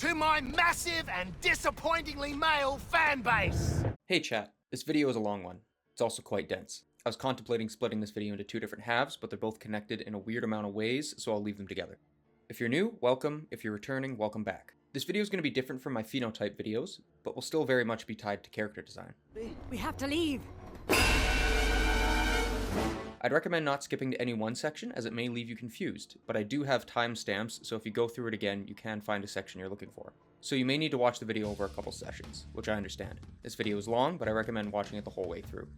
to my massive and disappointingly male fan base. Hey chat, this video is a long one. It's also quite dense. I was contemplating splitting this video into two different halves, but they're both connected in a weird amount of ways, so I'll leave them together. If you're new, welcome. If you're returning, welcome back. This video is going to be different from my phenotype videos, but will still very much be tied to character design. We have to leave. I'd recommend not skipping to any one section, as it may leave you confused, but I do have timestamps, so if you go through it again, you can find a section you're looking for. So you may need to watch the video over a couple sessions, which I understand. This video is long, but I recommend watching it the whole way through.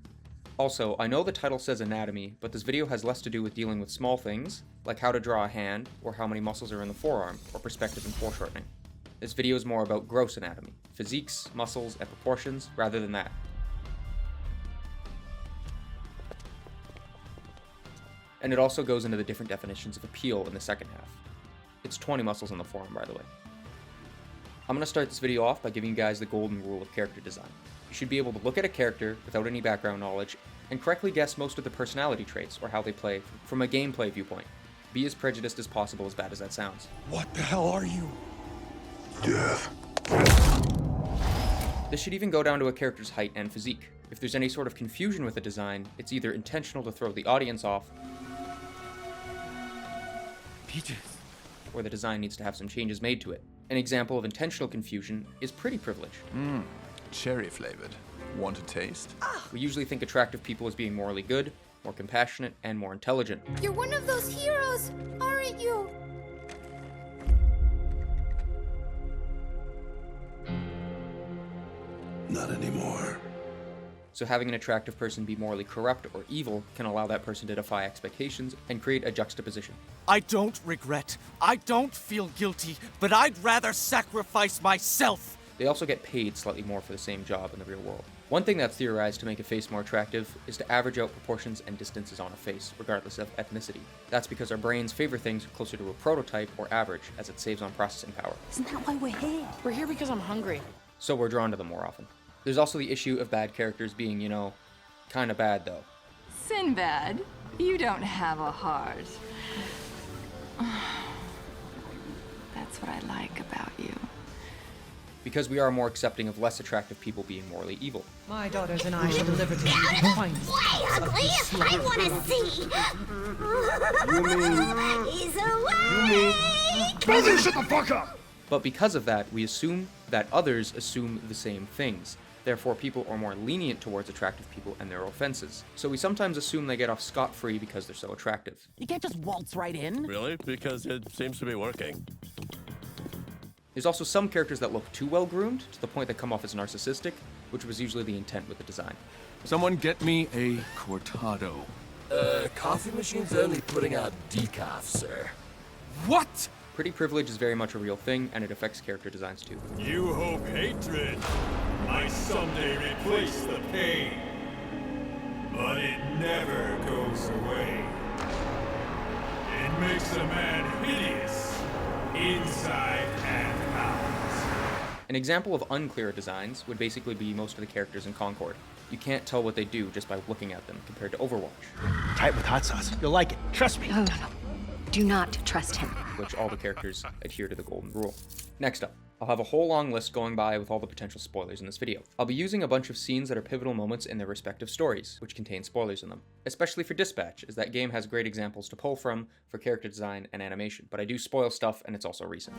Also, I know the title says anatomy, but this video has less to do with dealing with small things, like how to draw a hand, or how many muscles are in the forearm, or perspective and foreshortening. This video is more about gross anatomy, physiques, muscles, and proportions, rather than that. And it also goes into the different definitions of appeal in the second half. It's 20 muscles in the forearm, by the way. I'm going to start this video off by giving you guys the golden rule of character design. You should be able to look at a character without any background knowledge and correctly guess most of the personality traits or how they play from a gameplay viewpoint. Be as prejudiced as possible, as bad as that sounds. What the hell are you? Death. This should even go down to a character's height and physique. If there's any sort of confusion with a design, it's either intentional to throw the audience off, Peaches. or the design needs to have some changes made to it. An example of intentional confusion is pretty privilege. Cherry flavored. Want a taste? We usually think attractive people as being morally good, more compassionate, and more intelligent. You're one of those heroes, aren't you? Not anymore. So having an attractive person be morally corrupt or evil can allow that person to defy expectations and create a juxtaposition. I don't regret. I don't feel guilty, but I'd rather sacrifice myself. They also get paid slightly more for the same job in the real world. One thing that's theorized to make a face more attractive is to average out proportions and distances on a face, regardless of ethnicity. That's because our brains favor things closer to a prototype or average, as it saves on processing power. Isn't that why we're here? We're here because I'm hungry. So we're drawn to them more often. There's also the issue of bad characters being, kinda bad though. Sinbad, you don't have a heart. That's what I like about you. Because we are more accepting of less attractive people being morally evil. My daughters and I shall deliver to you the finest. Way ugly! I want to see! He's awake! Brother, shut the fuck up! But because of that, we assume that others assume the same things. Therefore, people are more lenient towards attractive people and their offenses. So we sometimes assume they get off scot-free because they're so attractive. You can't just waltz right in. Really? Because it seems to be working. There's also some characters that look too well-groomed, to the point they come off as narcissistic, which was usually the intent with the design. Someone get me a cortado. Coffee machine's only putting out decaf, sir. What? Pretty privilege is very much a real thing, and it affects character designs too. You hope hatred might someday replace the pain, but it never goes away. It makes a man hideous, inside and out. An example of unclear designs would basically be most of the characters in Concord. You can't tell what they do just by looking at them, compared to Overwatch, Tight with hot sauce. You'll like it. Trust me. No. Do not trust him. which all the characters adhere to the golden rule. Next up, I'll have a whole long list going by with all the potential spoilers in this video. I'll be using a bunch of scenes that are pivotal moments in their respective stories, which contain spoilers in them. Especially for Dispatch, as that game has great examples to pull from for character design and animation, but I do spoil stuff and it's also recent.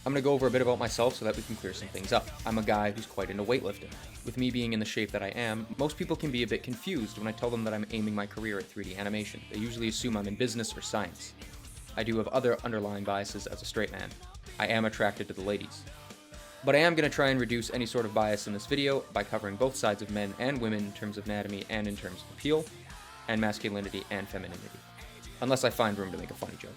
I'm going to go over a bit about myself so that we can clear some things up. I'm a guy who's quite into weightlifting. With me being in the shape that I am, most people can be a bit confused when I tell them that I'm aiming my career at 3D animation. They usually assume I'm in business or science. I do have other underlying biases as a straight man. I am attracted to the ladies. But I am going to try and reduce any sort of bias in this video by covering both sides of men and women in terms of anatomy and in terms of appeal, and masculinity and femininity. Unless I find room to make a funny joke.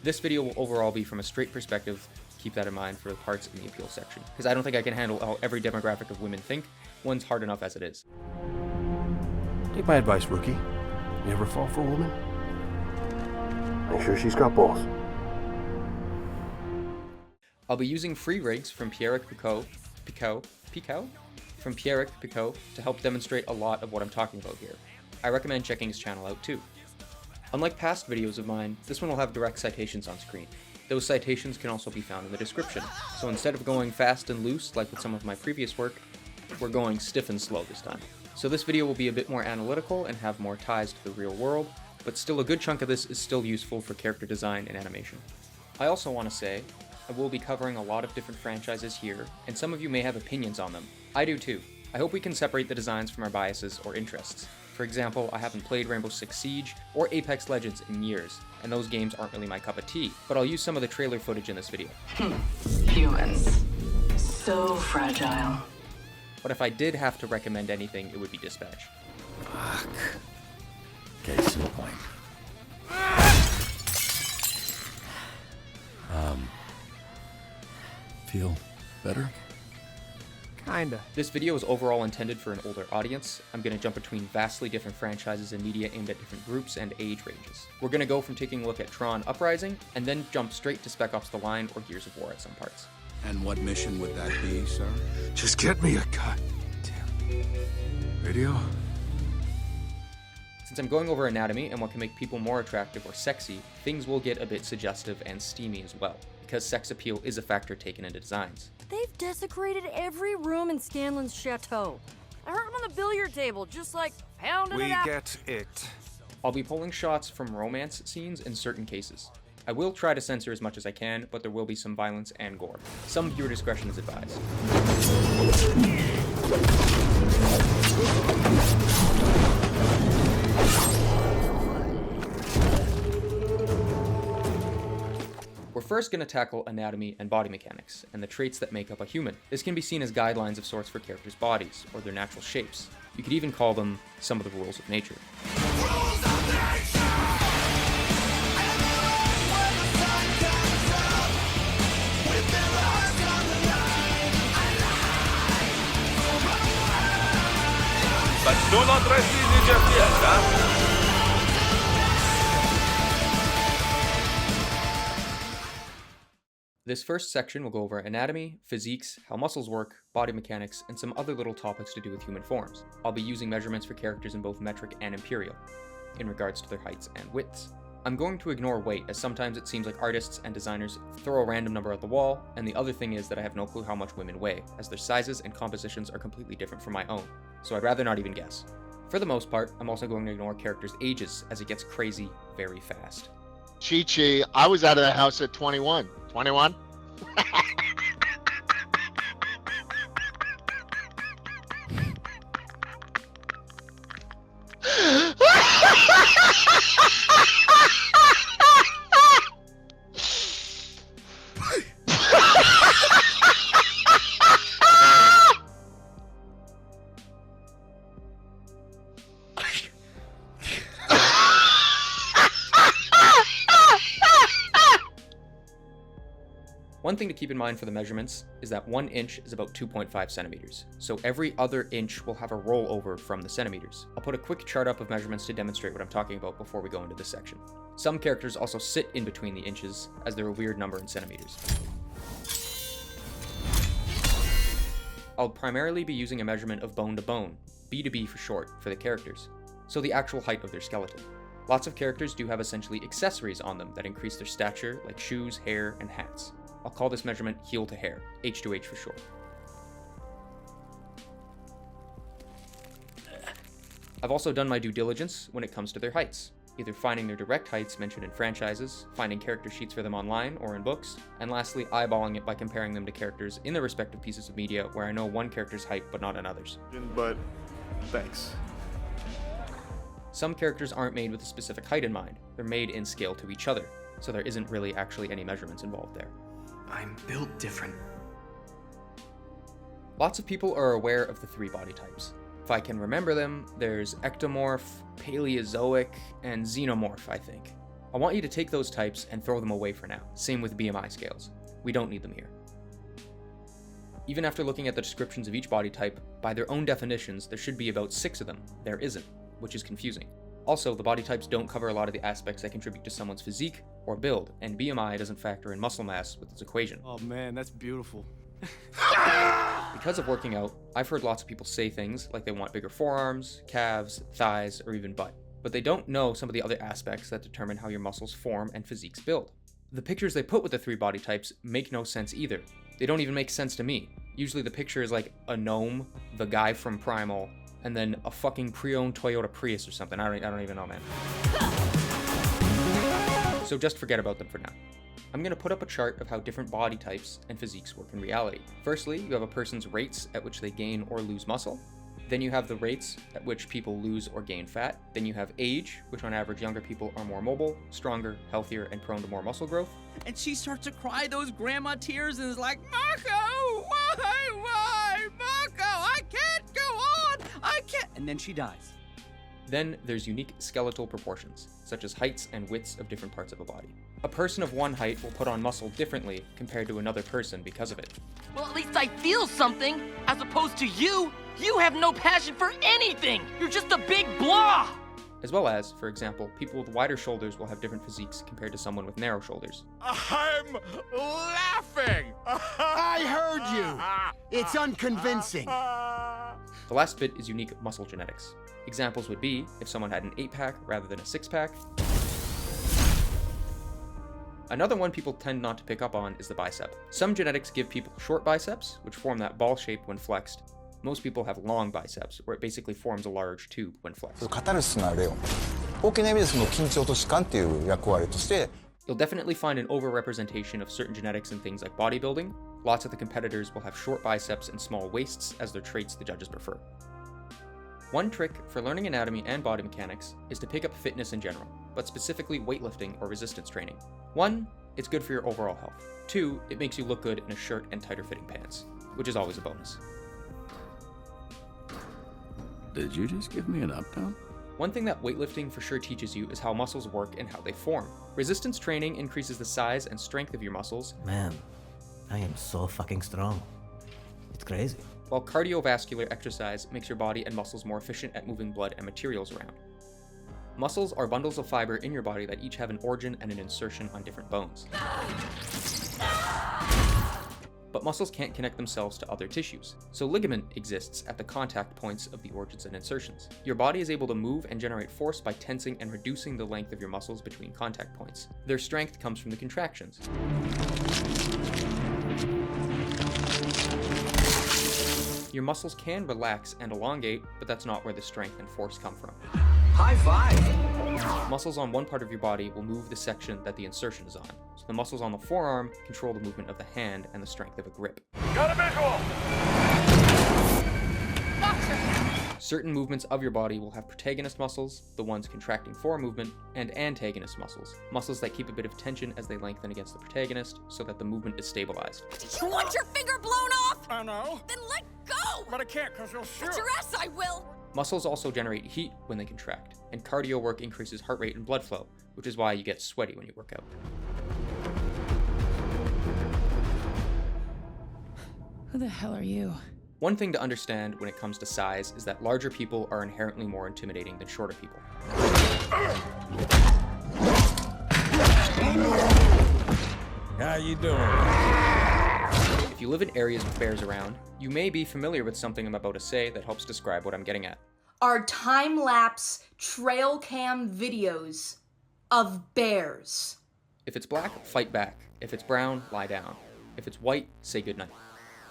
This video will overall be from a straight perspective. Keep that in mind for the parts in the appeal section, because I don't think I can handle how every demographic of women think. One's hard enough as it is. Take my advice, rookie. You ever fall for a woman? Make sure she's got balls. I'll be using free rigs from Pierrick Picaud to help demonstrate a lot of what I'm talking about here. I recommend checking his channel out too. Unlike past videos of mine, this one will have direct citations on screen. Those citations can also be found in the description, so instead of going fast and loose like with some of my previous work, we're going stiff and slow this time. So this video will be a bit more analytical and have more ties to the real world, but still a good chunk of this is still useful for character design and animation. I also want to say, I will be covering a lot of different franchises here, and some of you may have opinions on them. I do too. I hope we can separate the designs from our biases or interests. For example, I haven't played Rainbow Six Siege or Apex Legends in years, and those games aren't really my cup of tea, but I'll use some of the trailer footage in this video. Humans. So fragile. But if I did have to recommend anything, it would be Dispatch. Fuck. Case in point. Feel better? Kinda. This video is overall intended for an older audience. I'm going to jump between vastly different franchises and media aimed at different groups and age ranges. We're going to go from taking a look at Tron Uprising, and then jump straight to Spec Ops The Line or Gears of War at some parts. And what mission would that be, sir? Just get me a goddamn radio. Since I'm going over anatomy and what can make people more attractive or sexy, things will get a bit suggestive and steamy as well, because sex appeal is a factor taken into designs. They've desecrated every room in Scanlan's chateau. I heard them on the billiard table, just like pounding it out. We get it. I'll be pulling shots from romance scenes in certain cases. I will try to censor as much as I can, but there will be some violence and gore. Some viewer discretion is advised. We're first going to tackle anatomy and body mechanics, and the traits that make up a human. This can be seen as guidelines of sorts for characters' bodies, or their natural shapes. You could even call them some of the rules of nature. But do not rest easy just yet, huh? This first section will go over anatomy, physiques, how muscles work, body mechanics, and some other little topics to do with human forms. I'll be using measurements for characters in both metric and imperial, in regards to their heights and widths. I'm going to ignore weight, as sometimes it seems like artists and designers throw a random number at the wall, and the other thing is that I have no clue how much women weigh, as their sizes and compositions are completely different from my own, so I'd rather not even guess. For the most part, I'm also going to ignore characters' ages, as it gets crazy very fast. Chi-Chi, I was out of the house at 21. 21? One thing to keep in mind for the measurements is that 1 inch is about 2.5 centimeters, so every other inch will have a rollover from the centimeters. I'll put a quick chart up of measurements to demonstrate what I'm talking about before we go into this section. Some characters also sit in between the inches, as they're a weird number in centimeters. I'll primarily be using a measurement of bone to bone, B2B for short, for the characters, so the actual height of their skeleton. Lots of characters do have essentially accessories on them that increase their stature, like shoes, hair, and hats. I'll call this measurement heel to hair, H2H for short. I've also done my due diligence when it comes to their heights, either finding their direct heights mentioned in franchises, finding character sheets for them online or in books, and lastly eyeballing it by comparing them to characters in their respective pieces of media where I know one character's height but not another's. But thanks. Some characters aren't made with a specific height in mind, they're made in scale to each other, so there isn't really actually any measurements involved there. I'm built different. Lots of people are aware of the 3 body types. If I can remember them, there's ectomorph, paleozoic, and xenomorph, I think. I want you to take those types and throw them away for now. Same with BMI scales. We don't need them here. Even after looking at the descriptions of each body type, by their own definitions, there should be about 6 of them. There isn't, which is confusing. Also, the body types don't cover a lot of the aspects that contribute to someone's physique or build, and BMI doesn't factor in muscle mass with its equation. Oh man, that's beautiful. Because of working out, I've heard lots of people say things like they want bigger forearms, calves, thighs, or even butt. but they don't know some of the other aspects that determine how your muscles form and physiques build. The pictures they put with the 3 body types make no sense either. They don't even make sense to me. Usually the picture is like a gnome, the guy from Primal, and then a fucking pre-owned Toyota Prius or something. I don't even know, man. So just forget about them for now. I'm going to put up a chart of how different body types and physiques work in reality. Firstly, you have a person's rates at which they gain or lose muscle. Then you have the rates at which people lose or gain fat. Then you have age, which on average younger people are more mobile, stronger, healthier, and prone to more muscle growth. And she starts to cry those grandma tears and is like, Mako, why, Mako, I can't go on, I can't. And then she dies. Then there's unique skeletal proportions, such as heights and widths of different parts of a body. A person of one height will put on muscle differently compared to another person because of it. Well, at least I feel something, as opposed to you. You have no passion for anything. You're just a big blah. As well as, for example, people with wider shoulders will have different physiques compared to someone with narrow shoulders. I'm laughing! I heard you! It's unconvincing. The last bit is unique muscle genetics. Examples would be if someone had an 8-pack rather than a 6-pack. Another one people tend not to pick up on is the bicep. Some genetics give people short biceps, which form that ball shape when flexed. Most people have long biceps, where it basically forms a large tube when flexed. You'll definitely find an overrepresentation of certain genetics in things like bodybuilding. Lots of the competitors will have short biceps and small waists as their traits the judges prefer. One trick for learning anatomy and body mechanics is to pick up fitness in general, but specifically weightlifting or resistance training. 1, it's good for your overall health. 2, it makes you look good in a shirt and tighter fitting pants, which is always a bonus. Did you just give me an up-down? One thing that weightlifting for sure teaches you is how muscles work and how they form. Resistance training increases the size and strength of your muscles. Man, I am so fucking strong. It's crazy. While cardiovascular exercise makes your body and muscles more efficient at moving blood and materials around. Muscles are bundles of fiber in your body that each have an origin and an insertion on different bones. But muscles can't connect themselves to other tissues, so ligament exists at the contact points of the origins and insertions. Your body is able to move and generate force by tensing and reducing the length of your muscles between contact points. Their strength comes from the contractions. Your muscles can relax and elongate, but that's not where the strength and force come from. High five! Muscles on one part of your body will move the section that the insertion is on. So the muscles on the forearm control the movement of the hand and the strength of a grip. Got a visual! Certain movements of your body will have protagonist muscles, the ones contracting for movement, and antagonist muscles, muscles that keep a bit of tension as they lengthen against the protagonist so that the movement is stabilized. You want your finger blown off? I know. Then let go! But I can't because you'll shoot. At your ass I will! Muscles also generate heat when they contract, and cardio work increases heart rate and blood flow, which is why you get sweaty when you work out. Who the hell are you? One thing to understand when it comes to size is that larger people are inherently more intimidating than shorter people. How you doing? If you live in areas with bears around, you may be familiar with something I'm about to say that helps describe what I'm getting at. Are time-lapse trail cam videos of bears. If it's black, fight back. If it's brown, lie down. If it's white, say goodnight.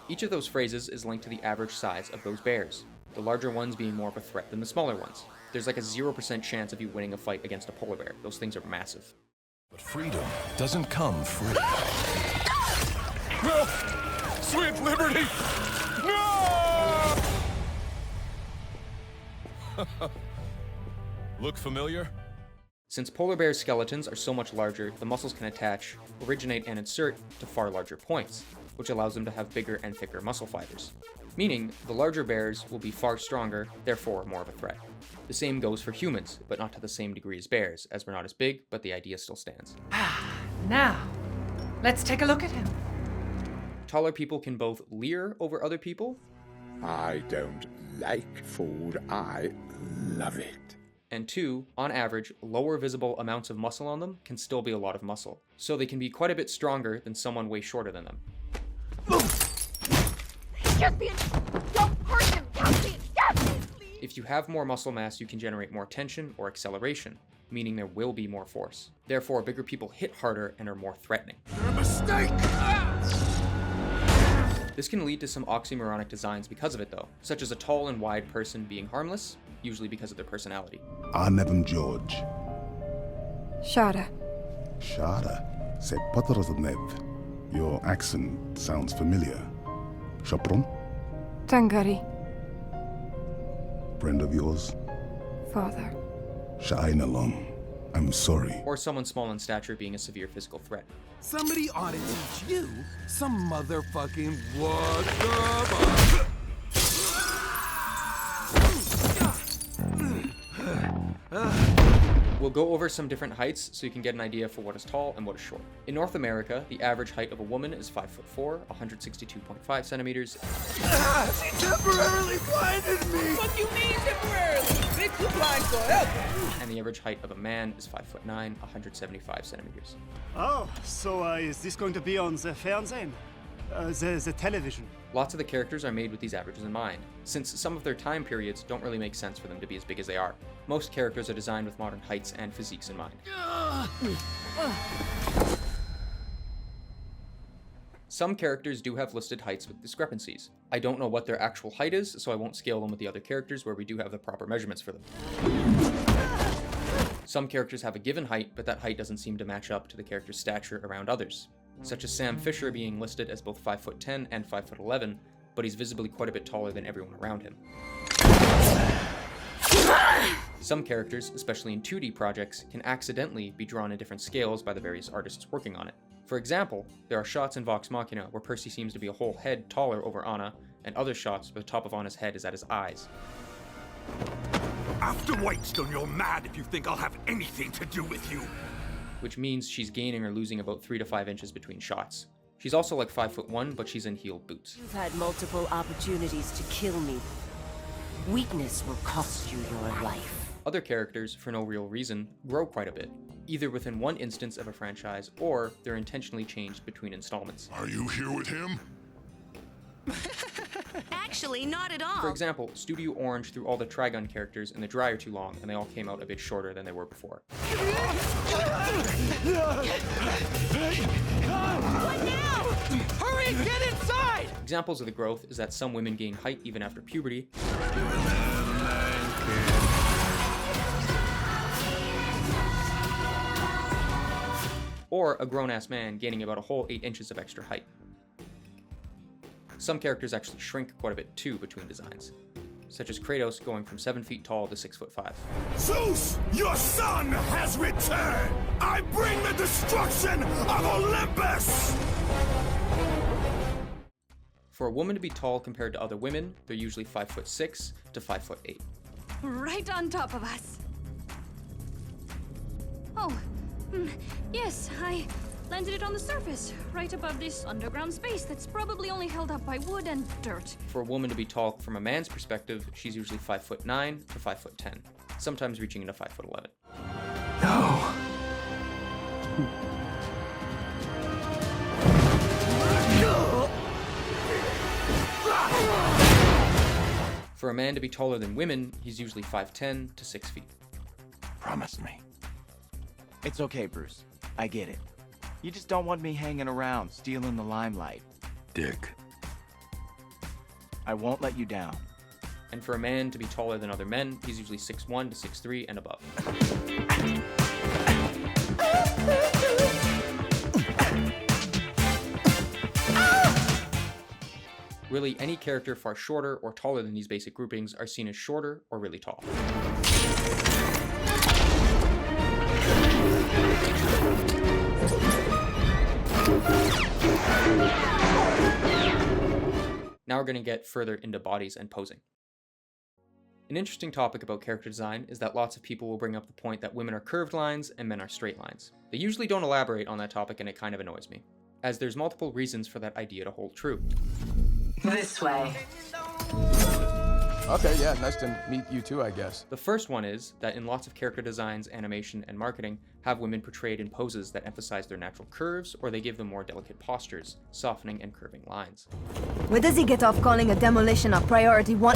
Each of those phrases is linked to the average size of those bears, the larger ones being more of a threat than the smaller ones. There's like a 0% chance of you winning a fight against a polar bear. Those things are massive. But freedom doesn't come free. No! Sweet liberty! No! Look familiar? Since polar bear skeletons are so much larger, the muscles can attach, originate, and insert to far larger points, which allows them to have bigger and thicker muscle fibers. Meaning, the larger bears will be far stronger, therefore more of a threat. The same goes for humans, but not to the same degree as bears, as we're not as big, but the idea still stands. Now, let's take a look at him. Taller people can both leer over other people. I don't like food, I love it. And 2, on average, lower visible amounts of muscle on them can still be a lot of muscle. So they can be quite a bit stronger than someone way shorter than them. Caspian! Don't hurt him! Caspian! Caspian, please! If you have more muscle mass, you can generate more tension or acceleration, meaning there will be more force. Therefore, bigger people hit harder and are more threatening. You're a mistake! This can lead to some oxymoronic designs because of it though, such as a tall and wide person being harmless, usually because of their personality. Arnevin George. Shada. Shada. C'est Nev. Your accent sounds familiar. Chapron? Tangari. Friend of yours? Father. Sha'ainalom. I'm sorry. Or someone small in stature being a severe physical threat. Somebody ought to teach you some motherfucking what the We'll go over some different heights so you can get an idea for what is tall and what is short. In North America, the average height of a woman is 5'4", 162.5 centimeters. She temporarily blinded me! What you mean temporarily? Make you blind forever! And the average height of a man is 5'9", 175 centimeters. Oh, so is this going to be on the Fernsehen? The television? Lots of the characters are made with these averages in mind, since some of their time periods don't really make sense for them to be as big as they are. Most characters are designed with modern heights and physiques in mind. Some characters do have listed heights with discrepancies. I don't know what their actual height is, so I won't scale them with the other characters where we do have the proper measurements for them. Some characters have a given height, but that height doesn't seem to match up to the character's stature around others, such as Sam Fisher being listed as both 5'10" and 5'11", but he's visibly quite a bit taller than everyone around him. Some characters, especially in 2D projects, can accidentally be drawn in different scales by the various artists working on it. For example, there are shots in Vox Machina where Percy seems to be a whole head taller over Anna, and other shots where the top of Anna's head is at his eyes. After Whitestone, you're mad if you think I'll have anything to do with you. Which means she's gaining or losing about 3 to 5 inches between shots. She's also like 5'1", but she's in heeled boots. You've had multiple opportunities to kill me. Weakness will cost you your life. Other characters, for no real reason, grow quite a bit, either within one instance of a franchise, or they're intentionally changed between installments. Are you here with him? Actually, not at all. For example, Studio Orange threw all the Trigun characters in the dryer too long, and they all came out a bit shorter than they were before. What now? Hurry, get inside! Examples of the growth is that some women gain height even after puberty, or a grown-ass man gaining about a whole 8 inches of extra height. Some characters actually shrink quite a bit too between designs, such as Kratos going from 7 feet tall to 6'5". Zeus, your son has returned! I bring the destruction of Olympus! For a woman to be tall compared to other women, they're usually 5'6" to 5'8". Right on top of us. Oh, yes, I landed it on the surface, right above this underground space that's probably only held up by wood and dirt. For a woman to be tall from a man's perspective, she's usually 5'9" to 5'10", sometimes reaching into 5'11". No. For a man to be taller than women, he's usually 5'10" to 6 feet. Promise me. It's okay, Bruce. I get it. You just don't want me hanging around, stealing the limelight. Dick. I won't let you down. And for a man to be taller than other men, he's usually 6'1" to 6'3" and above. Really, any character far shorter or taller than these basic groupings are seen as shorter or really tall. Now we're going to get further into bodies and posing. An interesting topic about character design is that lots of people will bring up the point that women are curved lines and men are straight lines. They usually don't elaborate on that topic, and it kind of annoys me, as there's multiple reasons for that idea to hold true. This way. Okay, yeah, nice to meet you too, I guess. The first one is that in lots of character designs, animation, and marketing, have women portrayed in poses that emphasize their natural curves, or they give them more delicate postures, softening and curving lines. Where does he get off calling a demolition a priority one?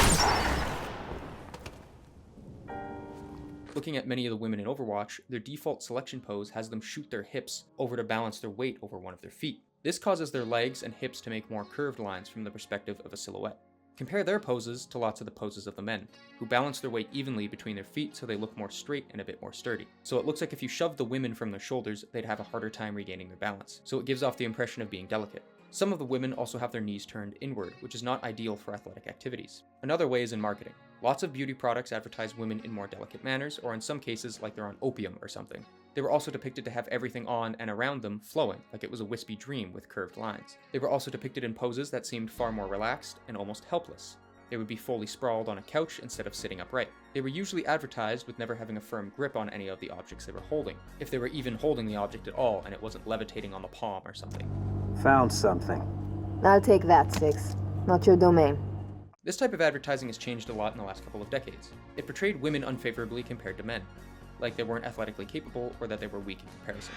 Looking at many of the women in Overwatch, their default selection pose has them shoot their hips over to balance their weight over one of their feet. This causes their legs and hips to make more curved lines from the perspective of a silhouette. Compare their poses to lots of the poses of the men, who balance their weight evenly between their feet so they look more straight and a bit more sturdy. So it looks like if you shoved the women from their shoulders, they'd have a harder time regaining their balance. So it gives off the impression of being delicate. Some of the women also have their knees turned inward, which is not ideal for athletic activities. Another way is in marketing. Lots of beauty products advertise women in more delicate manners, or in some cases like they're on opium or something. They were also depicted to have everything on and around them flowing, like it was a wispy dream with curved lines. They were also depicted in poses that seemed far more relaxed and almost helpless. They would be fully sprawled on a couch instead of sitting upright. They were usually advertised with never having a firm grip on any of the objects they were holding, if they were even holding the object at all and it wasn't levitating on the palm or something. Found something. I'll take that, Six. Not your domain. This type of advertising has changed a lot in the last couple of decades. It portrayed women unfavorably compared to men, like they weren't athletically capable or that they were weak in comparison.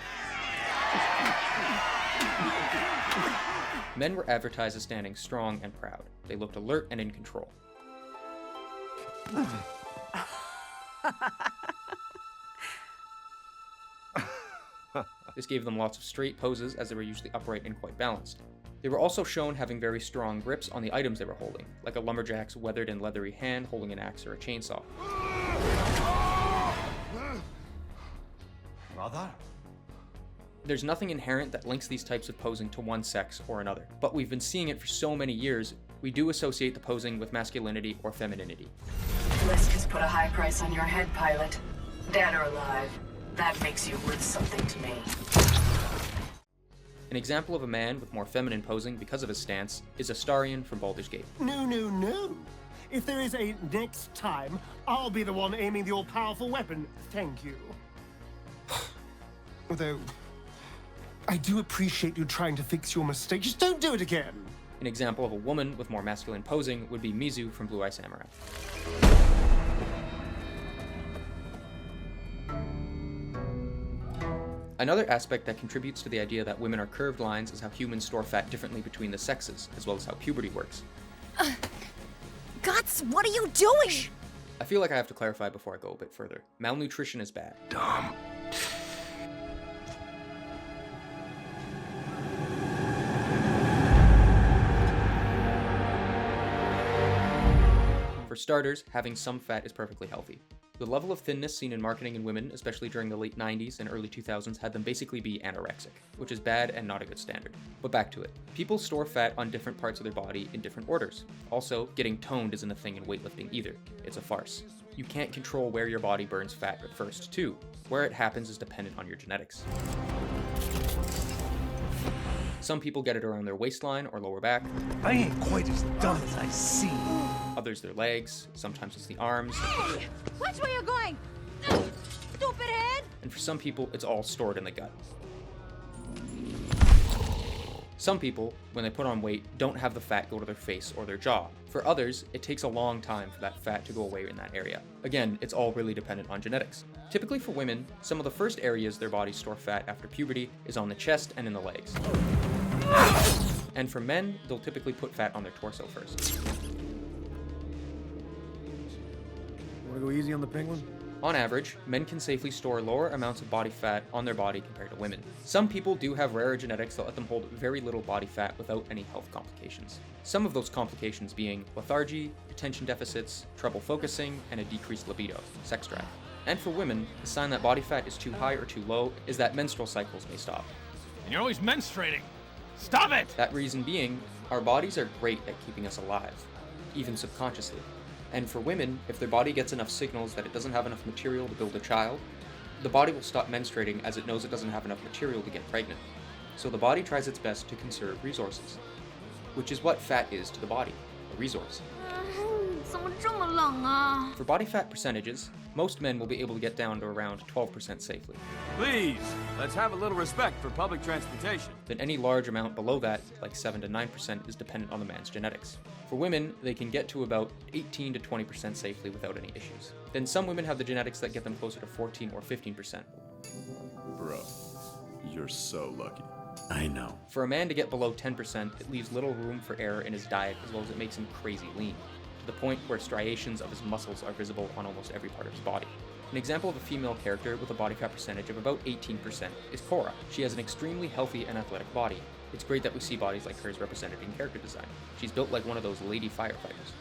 Men were advertised as standing strong and proud. They looked alert and in control. This gave them lots of straight poses as they were usually upright and quite balanced. They were also shown having very strong grips on the items they were holding, like a lumberjack's weathered and leathery hand holding an axe or a chainsaw. Brother? There's nothing inherent that links these types of posing to one sex or another, but we've been seeing it for so many years, we do associate the posing with masculinity or femininity. Blisk has put a high price on your head, pilot. Dead or alive, that makes you worth something to me. An example of a man with more feminine posing because of his stance is Astarion from Baldur's Gate. No, no, no. If there is a next time, I'll be the one aiming the all-powerful weapon. Thank you. Although, I do appreciate you trying to fix your mistake. Just don't do it again. An example of a woman with more masculine posing would be Mizu from Blue Eye Samurai. Another aspect that contributes to the idea that women are curved lines is how humans store fat differently between the sexes, as well as how puberty works. Guts, what are you doing? I feel like I have to clarify before I go a bit further. Malnutrition is bad. Dumb. For starters, having some fat is perfectly healthy. The level of thinness seen in marketing in women, especially during the late 90s and early 2000s, had them basically be anorexic, which is bad and not a good standard. But back to it. People store fat on different parts of their body in different orders. Also, getting toned isn't a thing in weightlifting either. It's a farce. You can't control where your body burns fat at first, too. Where it happens is dependent on your genetics. Some people get it around their waistline or lower back. I ain't quite as dumb as I seem. Others their legs, sometimes it's the arms. Hey! Watch where you're going! Stupid head! And for some people, it's all stored in the gut. Some people, when they put on weight, don't have the fat go to their face or their jaw. For others, it takes a long time for that fat to go away in that area. Again, it's all really dependent on genetics. Typically for women, some of the first areas their bodies store fat after puberty is on the chest and in the legs. And for men, they'll typically put fat on their torso first. Wanna go easy on the penguin? On average, men can safely store lower amounts of body fat on their body compared to women. Some people do have rarer genetics that let them hold very little body fat without any health complications. Some of those complications being lethargy, attention deficits, trouble focusing, and a decreased libido, sex drive. And for women, the sign that body fat is too high or too low is that menstrual cycles may stop. And you're always menstruating. Stop it! That reason being, our bodies are great at keeping us alive, even subconsciously. And for women, if their body gets enough signals that it doesn't have enough material to build a child, the body will stop menstruating as it knows it doesn't have enough material to get pregnant. So the body tries its best to conserve resources, which is what fat is to the body, a resource. For body fat percentages, most men will be able to get down to around 12% safely. Please, let's have a little respect for public transportation. Then any large amount below that, like 7 to 9%, is dependent on the man's genetics. For women, they can get to about 18 to 20% safely without any issues. Then some women have the genetics that get them closer to 14 or 15%. Bro, you're so lucky. I know. For a man to get below 10%, it leaves little room for error in his diet as well as it makes him crazy lean, to the point where striations of his muscles are visible on almost every part of his body. An example of a female character with a body fat percentage of about 18% is Korra. She has an extremely healthy and athletic body. It's great that we see bodies like hers represented in character design. She's built like one of those lady firefighters.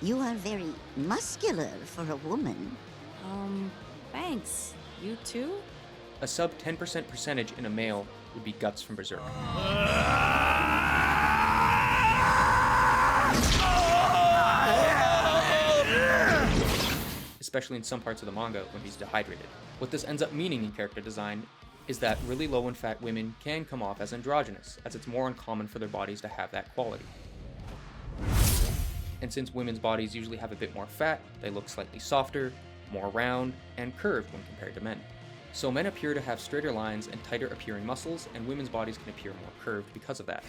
You are very muscular for a woman. Thanks. You too? A sub 10% percentage in a male would be Guts from Berserk. Especially in some parts of the manga when he's dehydrated. What this ends up meaning in character design is that really low in fat women can come off as androgynous, as it's more uncommon for their bodies to have that quality. And since women's bodies usually have a bit more fat, they look slightly softer, more round, and curved when compared to men. So men appear to have straighter lines and tighter appearing muscles, and women's bodies can appear more curved because of that.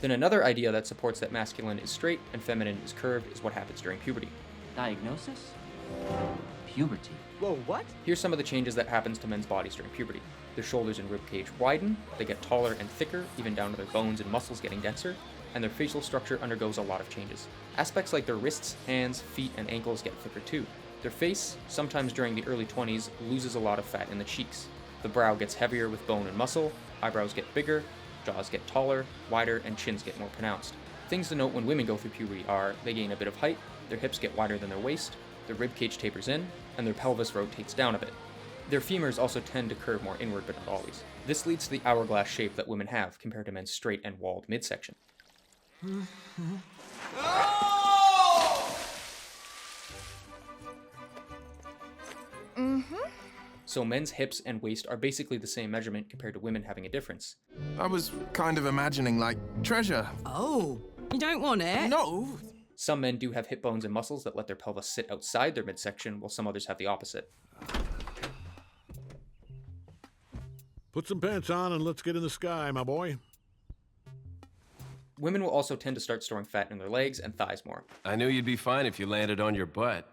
Then another idea that supports that masculine is straight and feminine is curved is what happens during puberty. Diagnosis? Puberty. Whoa, what? Here's some of the changes that happens to men's bodies during puberty. Their shoulders and ribcage widen, they get taller and thicker, even down to their bones and muscles getting denser, and their facial structure undergoes a lot of changes. Aspects like their wrists, hands, feet, and ankles get thicker too. Their face, sometimes during the early 20s, loses a lot of fat in the cheeks. The brow gets heavier with bone and muscle, eyebrows get bigger, jaws get taller, wider, and chins get more pronounced. Things to note when women go through puberty are they gain a bit of height, their hips get wider than their waist, their ribcage tapers in, and their pelvis rotates down a bit. Their femurs also tend to curve more inward, but not always. This leads to the hourglass shape that women have compared to men's straight and walled midsection. So men's hips and waist are basically the same measurement compared to women having a difference. I was kind of imagining, like, treasure. Oh, you don't want it? No! Some men do have hip bones and muscles that let their pelvis sit outside their midsection, while some others have the opposite. Put some pants on and let's get in the sky, my boy. Women will also tend to start storing fat in their legs and thighs more. I knew you'd be fine if you landed on your butt.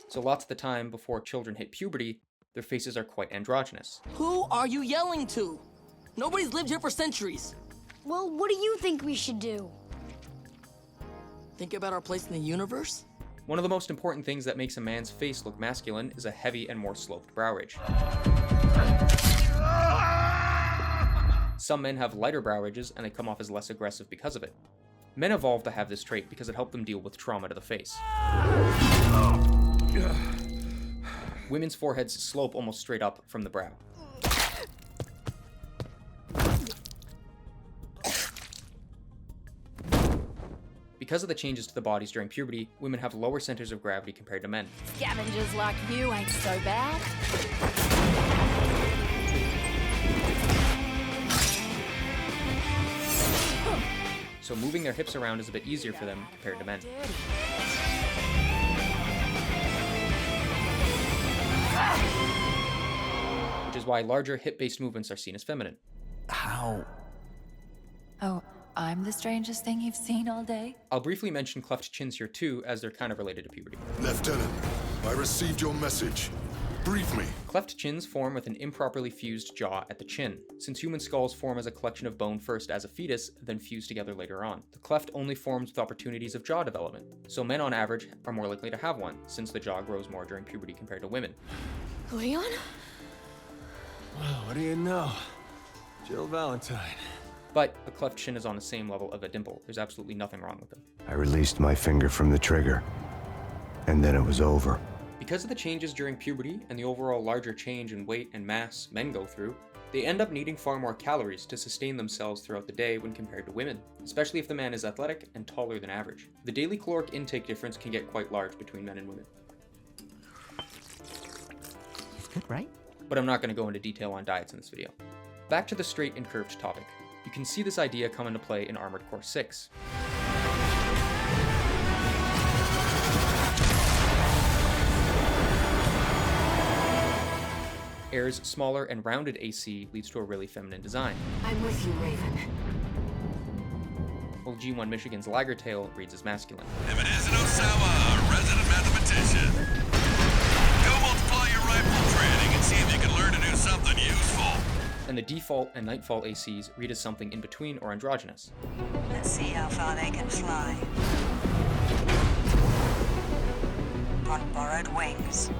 So lots of the time before children hit puberty, their faces are quite androgynous. Who are you yelling to? Nobody's lived here for centuries. Well, what do you think we should do? Think about our place in the universe? One of the most important things that makes a man's face look masculine is a heavy and more sloped brow ridge. Some men have lighter brow ridges and they come off as less aggressive because of it. Men evolved to have this trait because it helped them deal with trauma to the face. Women's foreheads slope almost straight up from the brow. Because of the changes to the bodies during puberty, women have lower centers of gravity compared to men. Scavengers like you ain't so bad. So moving their hips around is a bit easier for them compared to men. Which is why larger hip-based movements are seen as feminine. How? Oh, I'm the strangest thing you've seen all day? I'll briefly mention cleft chins here too, as they're kind of related to puberty. Lieutenant, I received your message. Brief me. Cleft chins form with an improperly fused jaw at the chin. Since human skulls form as a collection of bone first as a fetus, then fuse together later on. The cleft only forms with opportunities of jaw development, so men on average are more likely to have one, since the jaw grows more during puberty compared to women. Leon? Well, what do you know? Jill Valentine. But a cleft chin is on the same level of a dimple. There's absolutely nothing wrong with them. I released my finger from the trigger, and then it was over. Because of the changes during puberty and the overall larger change in weight and mass men go through, they end up needing far more calories to sustain themselves throughout the day when compared to women, especially if the man is athletic and taller than average. The daily caloric intake difference can get quite large between men and women. It's good, right? But I'm not going to go into detail on diets in this video. Back to the straight and curved topic. You can see this idea come into play in Armored Core 6. Air's smaller and rounded AC leads to a really feminine design. I'm with you, Raven. While G1 Michigan's Lagertail reads as masculine. If it isn't Osawa, a resident mathematician. Go multiply your rifle training and see if you can learn to do something useful. And the default and nightfall ACs read as something in between or androgynous. see how far they can fly. On borrowed wings.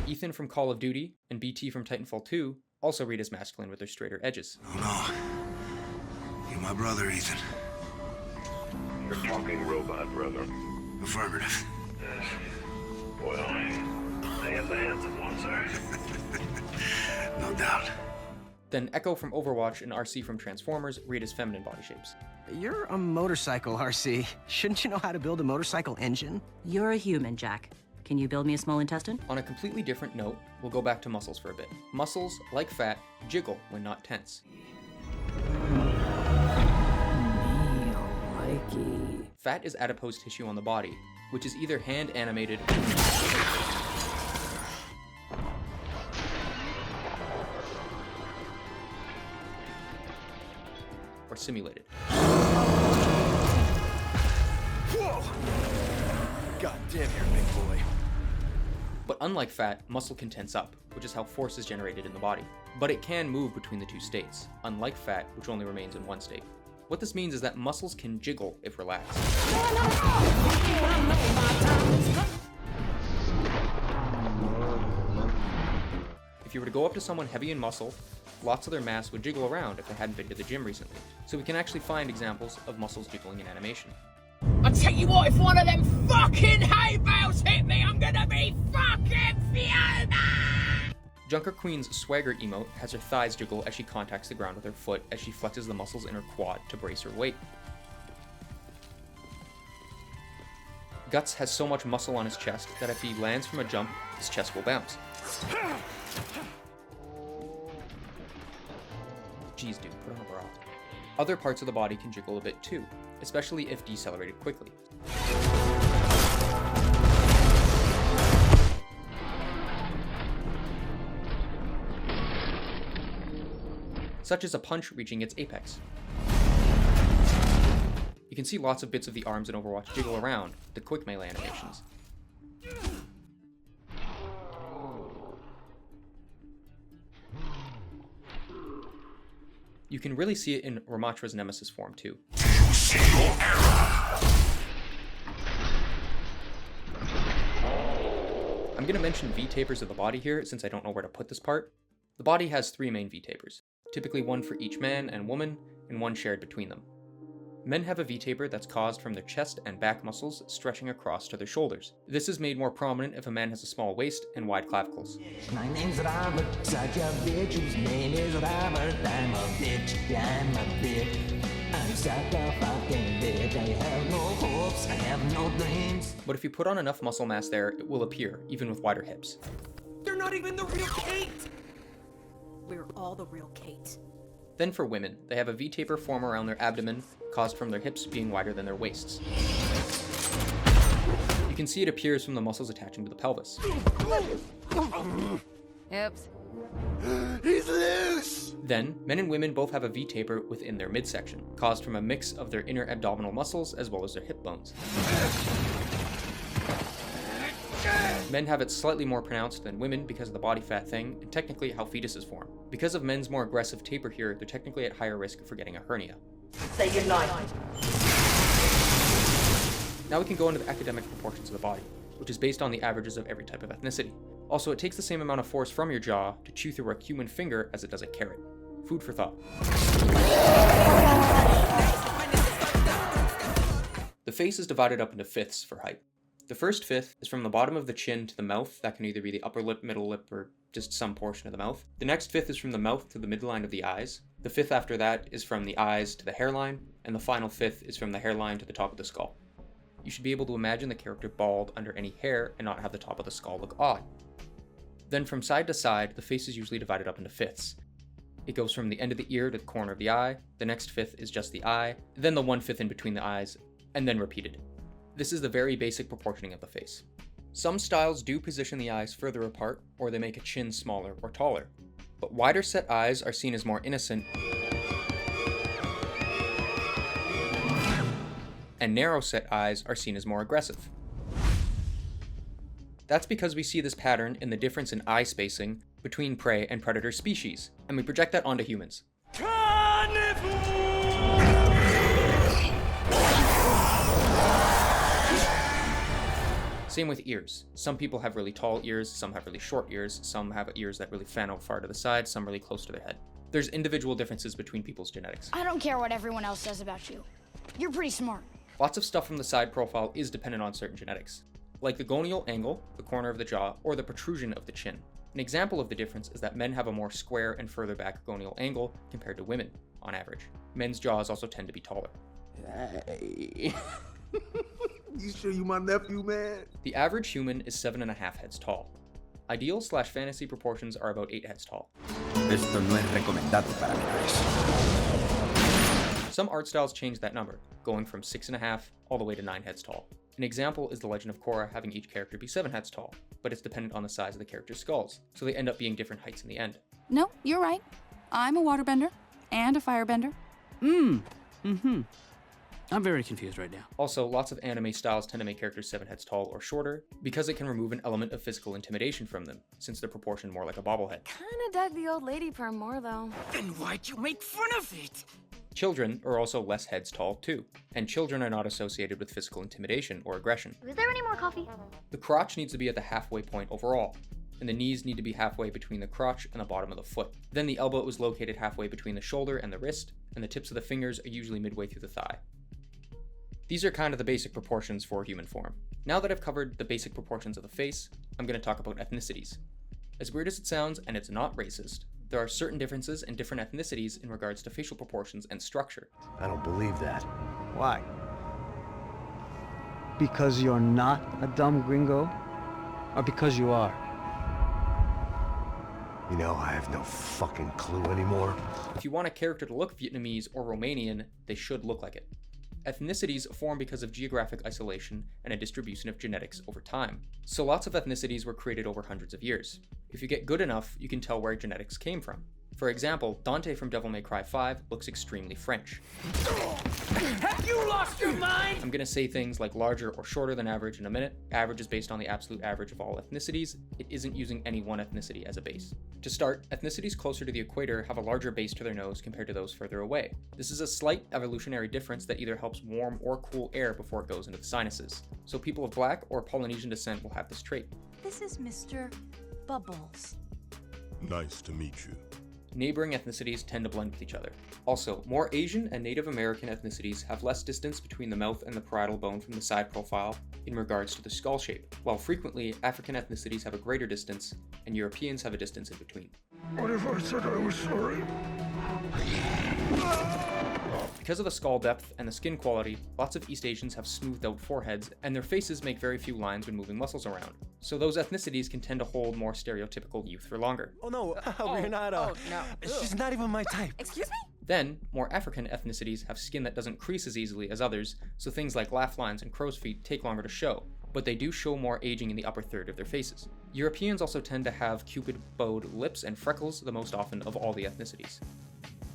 Ethan from Call of Duty and BT from Titanfall 2 also read as masculine with their straighter edges. Oh no. You're my brother, Ethan. You're talking robot, brother. Affirmative. Yes. Well, I have the hands of one, sir. No doubt. Then Echo from Overwatch and RC from Transformers read as feminine body shapes. You're a motorcycle, RC. Shouldn't you know how to build a motorcycle engine? You're a human, Jack. Can you build me a small intestine? On a completely different note, we'll go back to muscles for a bit. Muscles, like fat, jiggle when not tense. Fat is adipose tissue on the body, which is either hand animated or simulated. Whoa! God damn, you're a big boy. But unlike fat, muscle can tense up, which is how force is generated in the body. But it can move between the two states, unlike fat, which only remains in one state. What this means is that muscles can jiggle if relaxed. If you were to go up to someone heavy in muscle, lots of their mass would jiggle around if they hadn't been to the gym recently. So we can actually find examples of muscles jiggling in animation. I tell you what, if one of them fucking hay bales hit me, I'm gonna be fucking Fiona! Junker Queen's swagger emote has her thighs jiggle as she contacts the ground with her foot as she flexes the muscles in her quad to brace her weight. Guts has so much muscle on his chest that if he lands from a jump, his chest will bounce. Jeez, dude, put on a bra. Other parts of the body can jiggle a bit too, especially if decelerated quickly. Such as a punch reaching its apex. You can see lots of bits of the arms in Overwatch jiggle around, the quick melee animations. You can really see it in Ramatra's Nemesis form too. I'm going to mention V-tapers of the body here since I don't know where to put this part. The body has 3 main V-tapers, typically one for each man and woman, and one shared between them. Men have a V-taper that's caused from their chest and back muscles stretching across to their shoulders. This is made more prominent if a man has a small waist and wide clavicles. My name's Robert, such a bitch whose name is Robert. I'm a bitch, I'm a bitch. I'm such a fucking bitch. I have no hopes, I have no dreams. But if you put on enough muscle mass there, it will appear, even with wider hips. They're not even the real Kate! We're all the real Kate. Then for women, they have a V-taper form around their abdomen, caused from their hips being wider than their waists. You can see it appears from the muscles attaching to the pelvis. Oops. He's loose! Then, men and women both have a V-taper within their midsection, caused from a mix of their inner abdominal muscles as well as their hip bones. Men have it slightly more pronounced than women because of the body fat thing, and technically how fetuses form. Because of men's more aggressive taper here, they're technically at higher risk for getting a hernia. Say goodnight. Now we can go into the academic proportions of the body, which is based on the averages of every type of ethnicity. Also, it takes the same amount of force from your jaw to chew through a human finger as it does a carrot. Food for thought. The face is divided up into fifths for height. The first fifth is from the bottom of the chin to the mouth. That can either be the upper lip, middle lip, or just some portion of the mouth. The next fifth is from the mouth to the midline of the eyes. The fifth after that is from the eyes to the hairline, and the final fifth is from the hairline to the top of the skull. You should be able to imagine the character bald under any hair and not have the top of the skull look odd. Then from side to side, the face is usually divided up into fifths. It goes from the end of the ear to the corner of the eye, the next fifth is just the eye, then the 1/5 in between the eyes, and then repeated. This is the very basic proportioning of the face. Some styles do position the eyes further apart, or they make a chin smaller or taller. But wider set eyes are seen as more innocent, and narrow set eyes are seen as more aggressive. That's because we see this pattern in the difference in eye spacing between prey and predator species, and we project that onto humans. Same with ears. Some people have really tall ears, some have really short ears, some have ears that really fan out far to the side, some really close to their head. There's individual differences between people's genetics. I don't care what everyone else says about you. You're pretty smart. Lots of stuff from the side profile is dependent on certain genetics, like the gonial angle, the corner of the jaw, or the protrusion of the chin. An example of the difference is that men have a more square and further back gonial angle compared to women, on average. Men's jaws also tend to be taller. Hey. You sure you my nephew, man? The average human is 7.5 heads tall. Ideal/fantasy proportions are about 8 heads tall. Esto no es recomendado para menores. Some art styles change that number, going from 6.5 all the way to 9 heads tall. An example is The Legend of Korra having each character be 7 heads tall, but it's dependent on the size of the character's skulls, so they end up being different heights in the end. No, you're right. I'm a waterbender and a firebender. I'm very confused right now. Also, lots of anime styles tend to make characters 7 heads tall or shorter, because it can remove an element of physical intimidation from them, since they're proportioned more like a bobblehead. Kinda dug the old lady perm more, though. Then why'd you make fun of it? Children are also less heads tall too, and children are not associated with physical intimidation or aggression. Is there any more coffee? The crotch needs to be at the halfway point overall, and the knees need to be halfway between the crotch and the bottom of the foot. Then the elbow is located halfway between the shoulder and the wrist, and the tips of the fingers are usually midway through the thigh. These are kind of the basic proportions for human form. Now that I've covered the basic proportions of the face, I'm going to talk about ethnicities. As weird as it sounds, and it's not racist, there are certain differences in different ethnicities in regards to facial proportions and structure. I don't believe that. Why? Because you're not a dumb gringo? Or because you are? You know, I have no fucking clue anymore. If you want a character to look Vietnamese or Romanian, they should look like it. Ethnicities form because of geographic isolation and a distribution of genetics over time. So lots of ethnicities were created over hundreds of years. If you get good enough, you can tell where genetics came from. For example, Dante from Devil May Cry 5 looks extremely French. Have you lost your mind? I'm gonna say things like larger or shorter than average in a minute. Average is based on the absolute average of all ethnicities. It isn't using any one ethnicity as a base. To start, ethnicities closer to the equator have a larger base to their nose compared to those further away. This is a slight evolutionary difference that either helps warm or cool air before it goes into the sinuses. So people of black or Polynesian descent will have this trait. This is Mr. Bubbles. Nice to meet you. Neighboring ethnicities tend to blend with each other. Also, more Asian and Native American ethnicities have less distance between the mouth and the parietal bone from the side profile in regards to the skull shape, while frequently African ethnicities have a greater distance and Europeans have a distance in between. What if I said I was sorry? Because of the skull depth and the skin quality, lots of East Asians have smoothed out foreheads, and their faces make very few lines when moving muscles around. So those ethnicities can tend to hold more stereotypical youth for longer. Oh no, we're not, no. She's not even my type. Excuse me? Then, more African ethnicities have skin that doesn't crease as easily as others, so things like laugh lines and crow's feet take longer to show, but they do show more aging in the upper third of their faces. Europeans also tend to have cupid bowed lips and freckles the most often of all the ethnicities.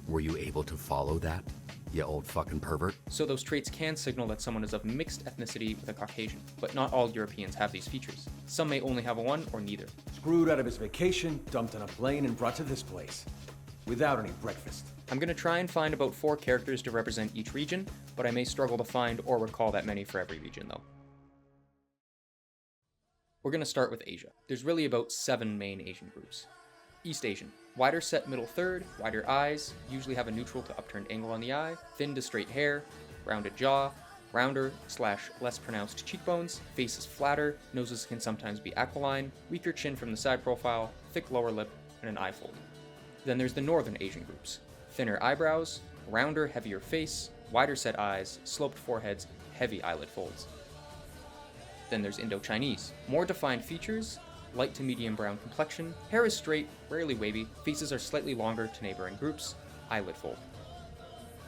Were you able to follow that, you old fucking pervert? So those traits can signal that someone is of mixed ethnicity with a Caucasian, but not all Europeans have these features. Some may only have one or neither. Screwed out of his vacation, dumped on a plane, and brought to this place. Without any breakfast. I'm gonna try and find about 4 characters to represent each region, but I may struggle to find or recall that many for every region though. We're gonna start with Asia. There's really about 7 main Asian groups. East Asian. Wider set middle third, wider eyes, usually have a neutral to upturned angle on the eye, thin to straight hair, rounded jaw, rounder/less pronounced cheekbones, face is flatter, noses can sometimes be aquiline, weaker chin from the side profile, thick lower lip, and an eye fold. Then there's the Northern Asian groups. Thinner eyebrows, rounder, heavier face, wider set eyes, sloped foreheads, heavy eyelid folds. Then there's Indo-Chinese. More defined features, light to medium brown complexion, hair is straight, rarely wavy, faces are slightly longer to neighboring groups, eyelid fold.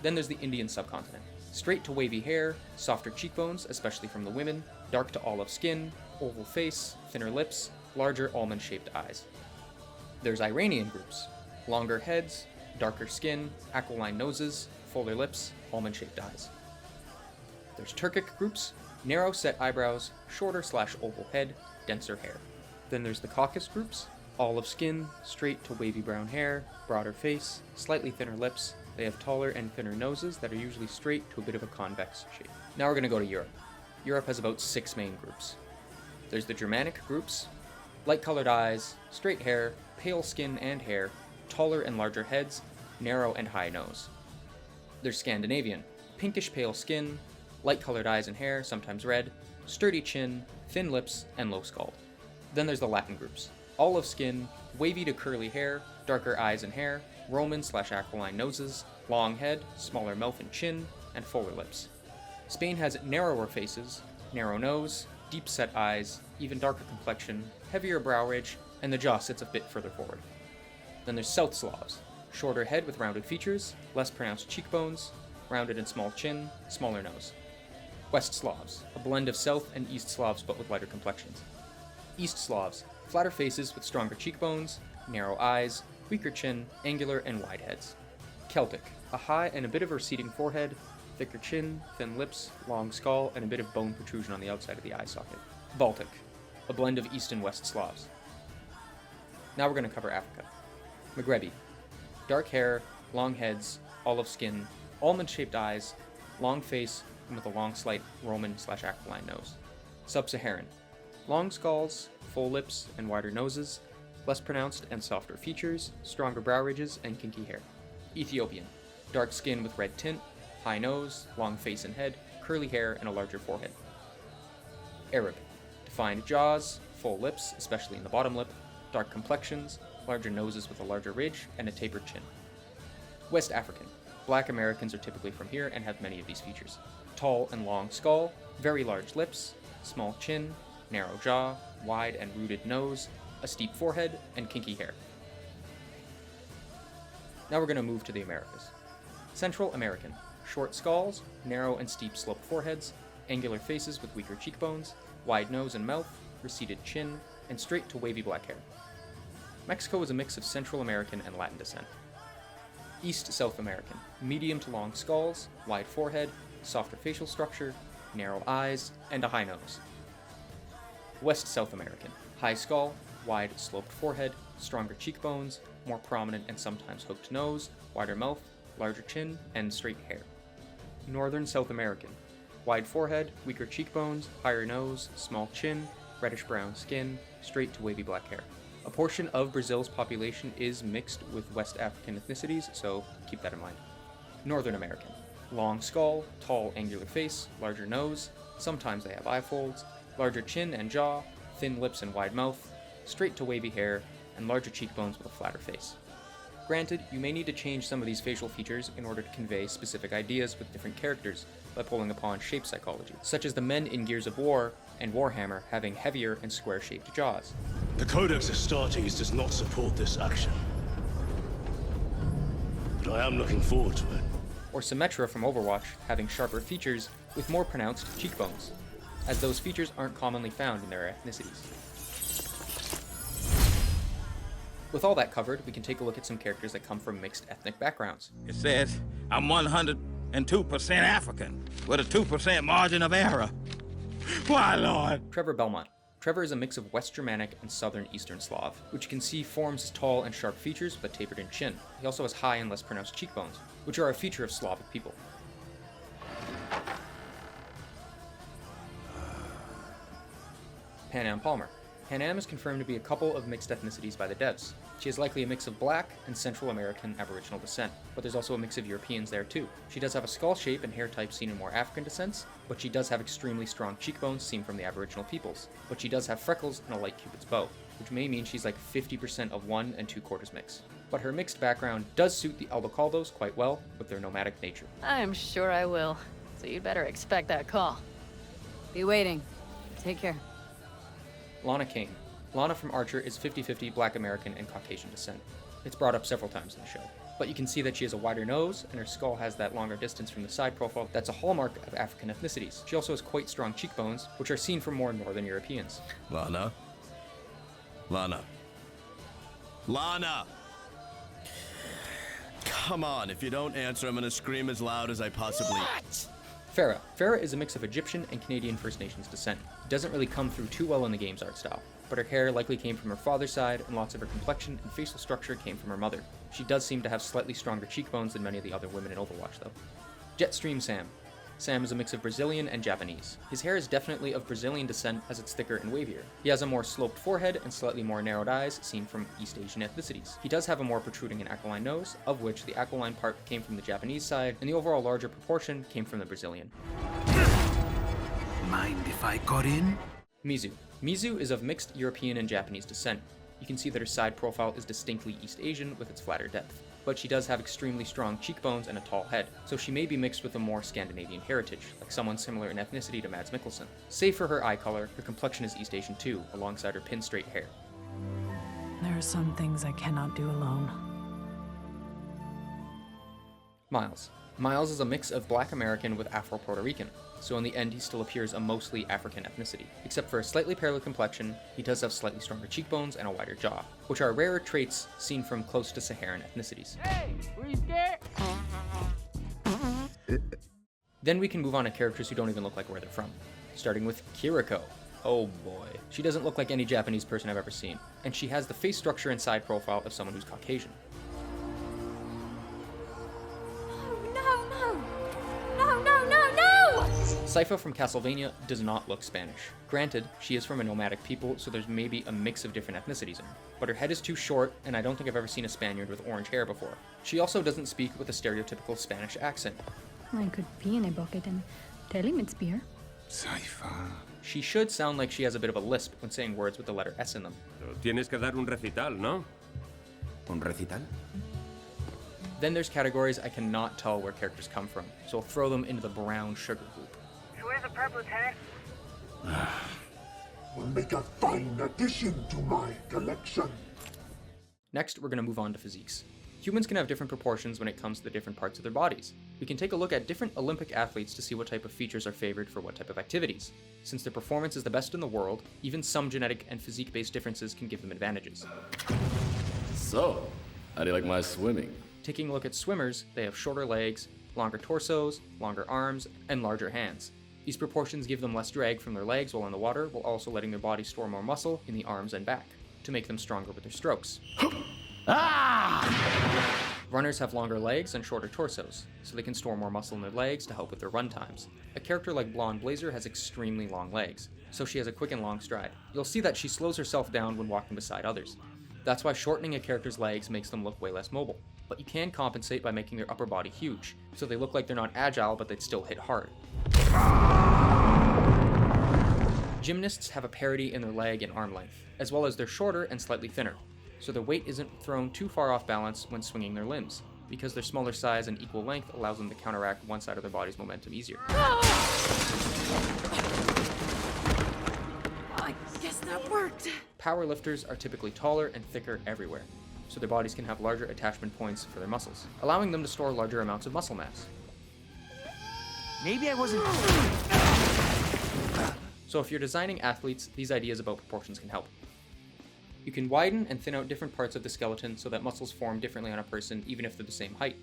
Then there's the Indian subcontinent. Straight to wavy hair, softer cheekbones, especially from the women, dark to olive skin, oval face, thinner lips, larger almond-shaped eyes. There's Iranian groups. Longer heads, darker skin, aquiline noses, fuller lips, almond-shaped eyes. There's Turkic groups. Narrow set eyebrows, shorter/oval head, denser hair. Then there's the Caucasus groups. Olive skin, straight to wavy brown hair, broader face, slightly thinner lips. They have taller and thinner noses that are usually straight to a bit of a convex shape. Now we're going to go to Europe. Europe has about 6 main groups. There's the Germanic groups, light-colored eyes, straight hair, pale skin and hair, taller and larger heads, narrow and high nose. There's Scandinavian, pinkish pale skin, light-colored eyes and hair, sometimes red, sturdy chin, thin lips, and low skull. Then there's the Latin groups, olive skin, wavy to curly hair, darker eyes and hair, Roman/aquiline noses, long head, smaller mouth and chin, and fuller lips. Spain has narrower faces, narrow nose, deep-set eyes, even darker complexion, heavier brow ridge, and the jaw sits a bit further forward. Then there's South Slavs, shorter head with rounded features, less pronounced cheekbones, rounded and small chin, smaller nose. West Slavs, a blend of South and East Slavs but with lighter complexions. East Slavs, flatter faces with stronger cheekbones, narrow eyes, weaker chin, angular and wide heads. Celtic, a high and a bit of a receding forehead, thicker chin, thin lips, long skull, and a bit of bone protrusion on the outside of the eye socket. Baltic, a blend of East and West Slavs. Now we're going to cover Africa. Maghrebi, dark hair, long heads, olive skin, almond-shaped eyes, long face, and with a long, slight Roman/aquiline nose. Sub-Saharan, long skulls, full lips, and wider noses, less pronounced and softer features, stronger brow ridges, and kinky hair. Ethiopian, dark skin with red tint, high nose, long face and head, curly hair, and a larger forehead. Arab, defined jaws, full lips, especially in the bottom lip, dark complexions, larger noses with a larger ridge, and a tapered chin. West African, black Americans are typically from here and have many of these features. Tall and long skull, very large lips, small chin, narrow jaw, wide and rooted nose, a steep forehead, and kinky hair. Now we're going to move to the Americas. Central American, short skulls, narrow and steep sloped foreheads, angular faces with weaker cheekbones, wide nose and mouth, receded chin, and straight to wavy black hair. Mexico is a mix of Central American and Latin descent. East South American, medium to long skulls, wide forehead, softer facial structure, narrow eyes, and a high nose. West South American, high skull, wide sloped forehead, stronger cheekbones, more prominent and sometimes hooked nose, wider mouth, larger chin, and straight hair. Northern South American, wide forehead, weaker cheekbones, higher nose, small chin, reddish-brown skin, straight to wavy black hair. A portion of Brazil's population is mixed with West African ethnicities, so keep that in mind. Northern American, long skull, tall angular face, larger nose, sometimes they have eye folds, larger chin and jaw, thin lips and wide mouth, straight to wavy hair, and larger cheekbones with a flatter face. Granted, you may need to change some of these facial features in order to convey specific ideas with different characters by pulling upon shape psychology, such as the men in Gears of War and Warhammer having heavier and square-shaped jaws. The Codex Astartes does not support this action, but I am looking forward to it. Or Symmetra from Overwatch having sharper features with more pronounced cheekbones, as those features aren't commonly found in their ethnicities. With all that covered, we can take a look at some characters that come from mixed ethnic backgrounds. It says, I'm 102% African, with a 2% margin of error. Why, Lord? Trevor Belmont. Trevor is a mix of West Germanic and Southern Eastern Slav, which you can see forms his tall and sharp features but tapered in chin. He also has high and less pronounced cheekbones, which are a feature of Slavic people. Panam Palmer. Panam is confirmed to be a couple of mixed ethnicities by the devs. She is likely a mix of black and Central American Aboriginal descent, but there's also a mix of Europeans there too. She does have a skull shape and hair type seen in more African descents, but she does have extremely strong cheekbones seen from the Aboriginal peoples. But she does have freckles and a light Cupid's bow, which may mean she's like 50% of 1 2/4 mix. But her mixed background does suit the Aldecaldos quite well with their nomadic nature. I'm sure I will, so you'd better expect that call. Be waiting. Take care. Lana Kane. Lana from Archer is 50-50 Black American and Caucasian descent. It's brought up several times in the show. But you can see that she has a wider nose, and her skull has that longer distance from the side profile that's a hallmark of African ethnicities. She also has quite strong cheekbones, which are seen from more Northern Europeans. Lana? Lana? Lana! Come on, if you don't answer, I'm gonna scream as loud as I possibly... What? Farah. Farah is a mix of Egyptian and Canadian First Nations descent. It doesn't really come through too well in the game's art style, but her hair likely came from her father's side, and lots of her complexion and facial structure came from her mother. She does seem to have slightly stronger cheekbones than many of the other women in Overwatch, though. Jetstream Sam. Sam is a mix of Brazilian and Japanese. His hair is definitely of Brazilian descent as it's thicker and wavier. He has a more sloped forehead and slightly more narrowed eyes, seen from East Asian ethnicities. He does have a more protruding and aquiline nose, of which the aquiline part came from the Japanese side, and the overall larger proportion came from the Brazilian. Mind if I got in? Mizu. Mizu is of mixed European and Japanese descent. You can see that her side profile is distinctly East Asian with its flatter depth. But she does have extremely strong cheekbones and a tall head, so she may be mixed with a more Scandinavian heritage, like someone similar in ethnicity to Mads Mikkelsen. Save for her eye color, her complexion is East Asian too, alongside her pin-straight hair. There are some things I cannot do alone. Miles. Miles is a mix of Black American with Afro-Puerto Rican, so in the end he still appears a mostly African ethnicity. Except for a slightly paler complexion, he does have slightly stronger cheekbones and a wider jaw, which are rarer traits seen from close to Saharan ethnicities. Hey, were you scared? Then we can move on to characters who don't even look like where they're from, starting with Kiriko. Oh boy. She doesn't look like any Japanese person I've ever seen, and she has the face structure and side profile of someone who's Caucasian. Sypha from Castlevania does not look Spanish. Granted, she is from a nomadic people, so there's maybe a mix of different ethnicities in her. But her head is too short, and I don't think I've ever seen a Spaniard with orange hair before. She also doesn't speak with a stereotypical Spanish accent. I could pee in a bucket and tell him it's beer. Sypha. She should sound like she has a bit of a lisp when saying words with the letter S in them. Tienes que dar un recital, ¿no? Un recital? Then there's categories I cannot tell where characters come from, so I'll throw them into the brown sugar hoop. Where's the purple tank? Will make a fine addition to my collection. Next, we're going to move on to physiques. Humans can have different proportions when it comes to the different parts of their bodies. We can take a look at different Olympic athletes to see what type of features are favored for what type of activities. Since their performance is the best in the world, even some genetic and physique-based differences can give them advantages. So, how do you like my swimming? Taking a look at swimmers, they have shorter legs, longer torsos, longer arms, and larger hands. These proportions give them less drag from their legs while in the water, while also letting their bodies store more muscle in the arms and back, to make them stronger with their strokes. Runners have longer legs and shorter torsos, so they can store more muscle in their legs to help with their run times. A character like Blonde Blazer has extremely long legs, so she has a quick and long stride. You'll see that she slows herself down when walking beside others. That's why shortening a character's legs makes them look way less mobile. But you can compensate by making their upper body huge, so they look like they're not agile but they'd still hit hard. Gymnasts have a parity in their leg and arm length, as well as they're shorter and slightly thinner, so their weight isn't thrown too far off balance when swinging their limbs, because their smaller size and equal length allows them to counteract one side of their body's momentum easier. I guess that worked. Powerlifters are typically taller and thicker everywhere, so their bodies can have larger attachment points for their muscles, allowing them to store larger amounts of muscle mass. Maybe I wasn't... So if you're designing athletes, these ideas about proportions can help. You can widen and thin out different parts of the skeleton so that muscles form differently on a person even if they're the same height.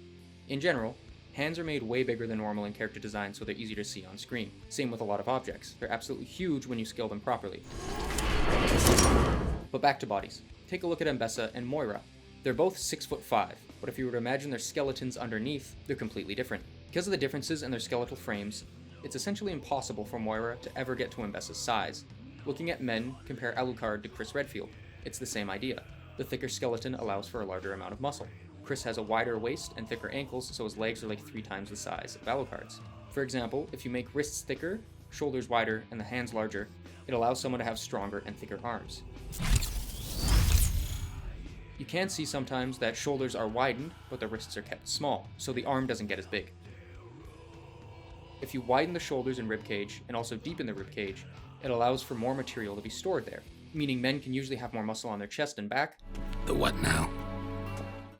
In general, hands are made way bigger than normal in character design so they're easier to see on screen. Same with a lot of objects. They're absolutely huge when you scale them properly. But back to bodies. Take a look at Mbessa and Moira. They're both 6'5", but if you were to imagine their skeletons underneath, they're completely different. Because of the differences in their skeletal frames, it's essentially impossible for Moira to ever get to Mbessa's size. Looking at men, compare Alucard to Chris Redfield. It's the same idea. The thicker skeleton allows for a larger amount of muscle. Chris has a wider waist and thicker ankles, so his legs are like 3 times the size of Alucard's. For example, if you make wrists thicker, shoulders wider, and the hands larger, it allows someone to have stronger and thicker arms. You can see sometimes that shoulders are widened, but the wrists are kept small, so the arm doesn't get as big. If you widen the shoulders and ribcage, and also deepen the ribcage, it allows for more material to be stored there, meaning men can usually have more muscle on their chest and back. The what now?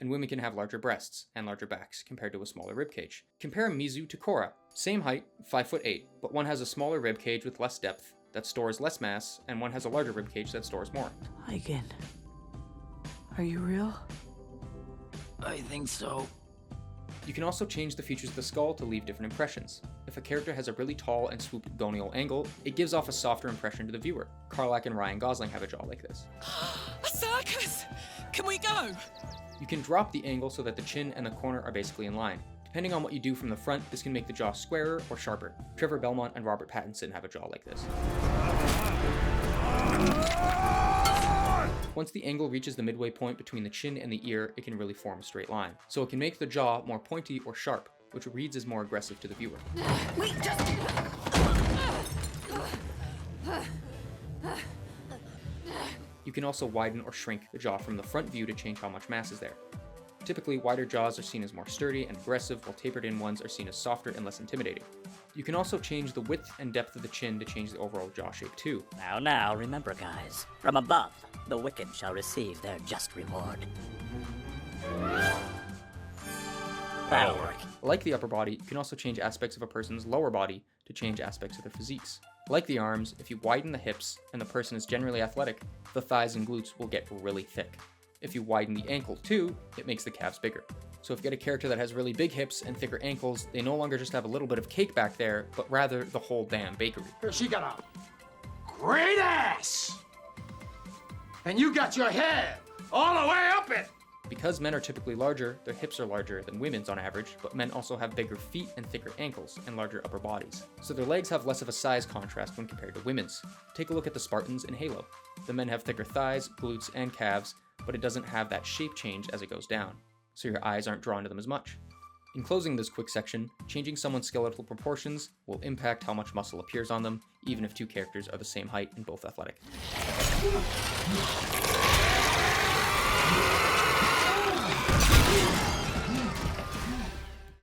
And women can have larger breasts and larger backs compared to a smaller ribcage. Compare Mizu to Korra. Same height, 5'8", but one has a smaller ribcage with less depth that stores less mass, and one has a larger ribcage that stores more. Aiken, are you real? I think so. You can also change the features of the skull to leave different impressions. If a character has a really tall and swooped gonial angle, it gives off a softer impression to the viewer. Karlach and Ryan Gosling have a jaw like this. A circus! Can we go? You can drop the angle so that the chin and the corner are basically in line. Depending on what you do from the front, this can make the jaw squarer or sharper. Trevor Belmont and Robert Pattinson have a jaw like this. Once the angle reaches the midway point between the chin and the ear, it can really form a straight line. So it can make the jaw more pointy or sharp, which reads as more aggressive to the viewer. Wait, just... You can also widen or shrink the jaw from the front view to change how much mass is there. Typically, wider jaws are seen as more sturdy and aggressive, while tapered-in ones are seen as softer and less intimidating. You can also change the width and depth of the chin to change the overall jaw shape too. Now, remember guys, from above, the wicked shall receive their just reward. That'll work. Like the upper body, you can also change aspects of a person's lower body to change aspects of their physiques. Like the arms, if you widen the hips and the person is generally athletic, the thighs and glutes will get really thick. If you widen the ankle too, it makes the calves bigger. So if you get a character that has really big hips and thicker ankles, they no longer just have a little bit of cake back there, but rather the whole damn bakery. She got a great ass! And you got your head all the way up it! Because men are typically larger, their hips are larger than women's on average, but men also have bigger feet and thicker ankles and larger upper bodies. So their legs have less of a size contrast when compared to women's. Take a look at the Spartans in Halo. The men have thicker thighs, glutes, and calves, but it doesn't have that shape change as it goes down, so your eyes aren't drawn to them as much. In closing this quick section, changing someone's skeletal proportions will impact how much muscle appears on them, even if two characters are the same height and both athletic.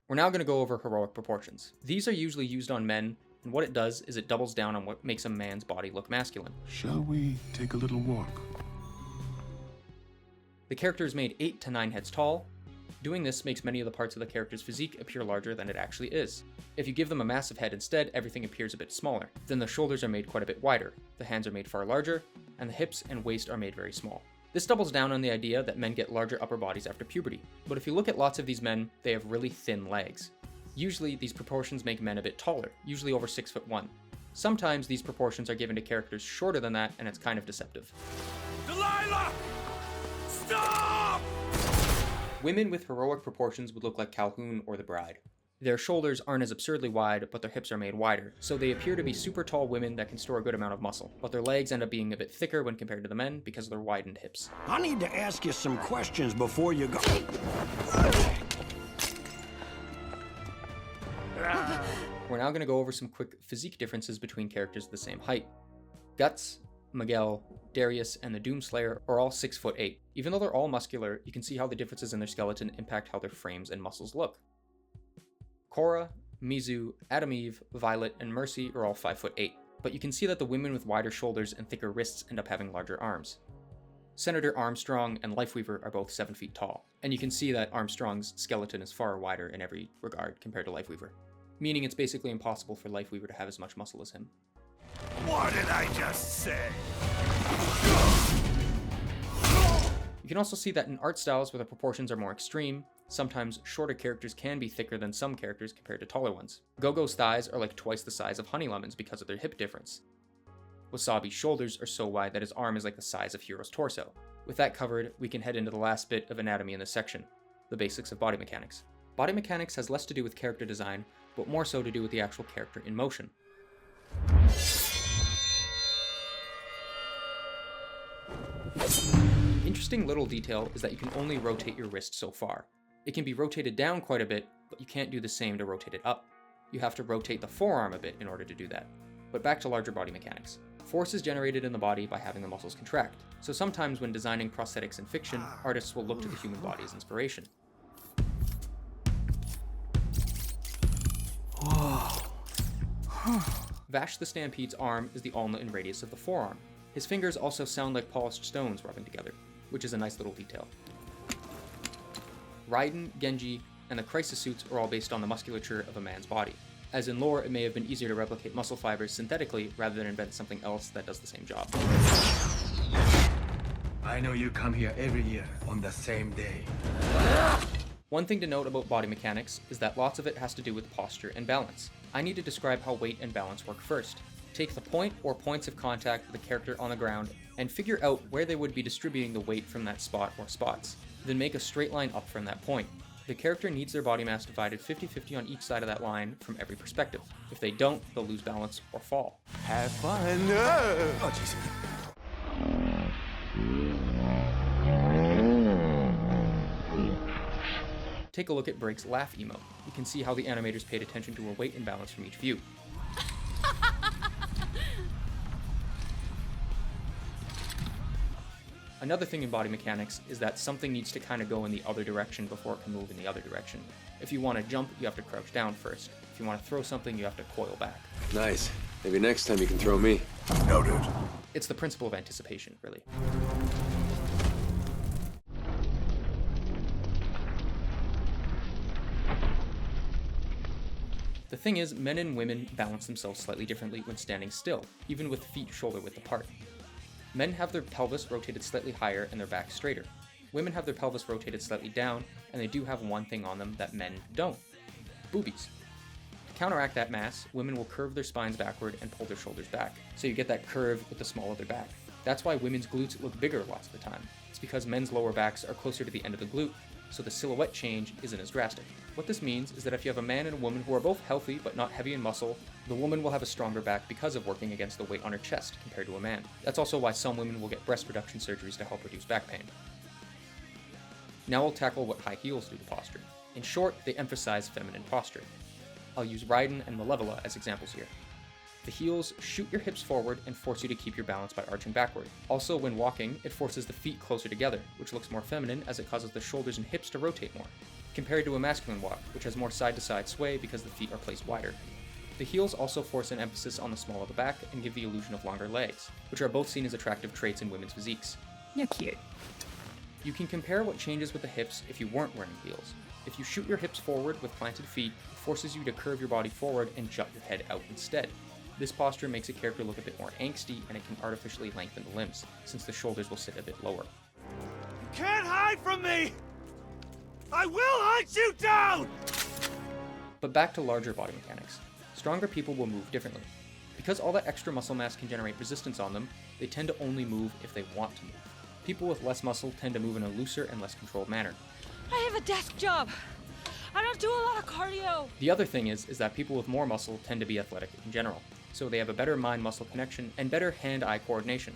We're now going to go over heroic proportions. These are usually used on men, and what it does is it doubles down on what makes a man's body look masculine. Shall we take a little walk? The character is made 8 to 9 heads tall. Doing this makes many of the parts of the character's physique appear larger than it actually is. If you give them a massive head instead, everything appears a bit smaller. Then the shoulders are made quite a bit wider, the hands are made far larger, and the hips and waist are made very small. This doubles down on the idea that men get larger upper bodies after puberty, but if you look at lots of these men, they have really thin legs. Usually, these proportions make men a bit taller, usually over 6'1". Sometimes these proportions are given to characters shorter than that, and it's kind of deceptive. Delilah! Stop! Women with heroic proportions would look like Calhoun or the Bride. Their shoulders aren't as absurdly wide, but their hips are made wider, so they appear to be super tall women that can store a good amount of muscle, but their legs end up being a bit thicker when compared to the men because of their widened hips. I need to ask you some questions before you go. We're now going to go over some quick physique differences between characters of the same height. Guts, Miguel, Darius, and the Doomslayer are all 6'8". Even though they're all muscular, you can see how the differences in their skeleton impact how their frames and muscles look. Korra, Mizu, Adam Eve, Violet, and Mercy are all 5'8", but you can see that the women with wider shoulders and thicker wrists end up having larger arms. Senator Armstrong and Lifeweaver are both 7 feet tall, and you can see that Armstrong's skeleton is far wider in every regard compared to Lifeweaver, meaning it's basically impossible for Lifeweaver to have as much muscle as him. What did I just say? You can also see that in art styles where the proportions are more extreme, sometimes shorter characters can be thicker than some characters compared to taller ones. Gogo's thighs are like twice the size of Honey Lemon's because of their hip difference. Wasabi's shoulders are so wide that his arm is like the size of Hiro's torso. With that covered, we can head into the last bit of anatomy in this section, the basics of body mechanics. Body mechanics has less to do with character design, but more so to do with the actual character in motion. Interesting little detail is that you can only rotate your wrist so far. It can be rotated down quite a bit, but you can't do the same to rotate it up. You have to rotate the forearm a bit in order to do that. But back to larger body mechanics. Force is generated in the body by having the muscles contract, so sometimes when designing prosthetics in fiction, artists will look to the human body as inspiration. Vash the Stampede's arm is the ulna and radius of the forearm. His fingers also sound like polished stones rubbing together, which is a nice little detail. Raiden, Genji, and the Crisis suits are all based on the musculature of a man's body. As in lore, it may have been easier to replicate muscle fibers synthetically rather than invent something else that does the same job. I know you come here every year on the same day. One thing to note about body mechanics is that lots of it has to do with posture and balance. I need to describe how weight and balance work first. Take the point or points of contact with the character on the ground and figure out where they would be distributing the weight from that spot or spots. Then make a straight line up from that point. The character needs their body mass divided 50-50 on each side of that line from every perspective. If they don't, they'll lose balance or fall. Have fun. Oh, jeez. Take a look at Brake's laugh emote. You can see how the animators paid attention to her weight and balance from each view. Another thing in body mechanics is that something needs to kind of go in the other direction before it can move in the other direction. If you want to jump, you have to crouch down first. If you want to throw something, you have to coil back. Nice. Maybe next time you can throw me. Noted. It's the principle of anticipation, really. The thing is, men and women balance themselves slightly differently when standing still, even with feet shoulder width apart. Men have their pelvis rotated slightly higher and their back straighter. Women have their pelvis rotated slightly down, and they do have one thing on them that men don't: boobies. To counteract that mass, women will curve their spines backward and pull their shoulders back, so you get that curve with the small of their back. That's why women's glutes look bigger lots of the time. It's because men's lower backs are closer to the end of the glute, so the silhouette change isn't as drastic. What this means is that if you have a man and a woman who are both healthy but not heavy in muscle, the woman will have a stronger back because of working against the weight on her chest compared to a man. That's also why some women will get breast reduction surgeries to help reduce back pain. Now we'll tackle what high heels do to posture. In short, they emphasize feminine posture. I'll use Raiden and Malevola as examples here. The heels shoot your hips forward and force you to keep your balance by arching backward. Also, when walking, it forces the feet closer together, which looks more feminine as it causes the shoulders and hips to rotate more, compared to a masculine walk, which has more side-to-side sway because the feet are placed wider. The heels also force an emphasis on the small of the back and give the illusion of longer legs, which are both seen as attractive traits in women's physiques. You're cute. You can compare what changes with the hips if you weren't wearing heels. If you shoot your hips forward with planted feet, it forces you to curve your body forward and jut your head out instead. This posture makes a character look a bit more angsty, and it can artificially lengthen the limbs, since the shoulders will sit a bit lower. You can't hide from me! I will hunt you down! But back to larger body mechanics. Stronger people will move differently. Because all that extra muscle mass can generate resistance on them, they tend to only move if they want to move. People with less muscle tend to move in a looser and less controlled manner. I have a desk job. I don't do a lot of cardio. The other thing is that people with more muscle tend to be athletic in general, so they have a better mind-muscle connection and better hand-eye coordination.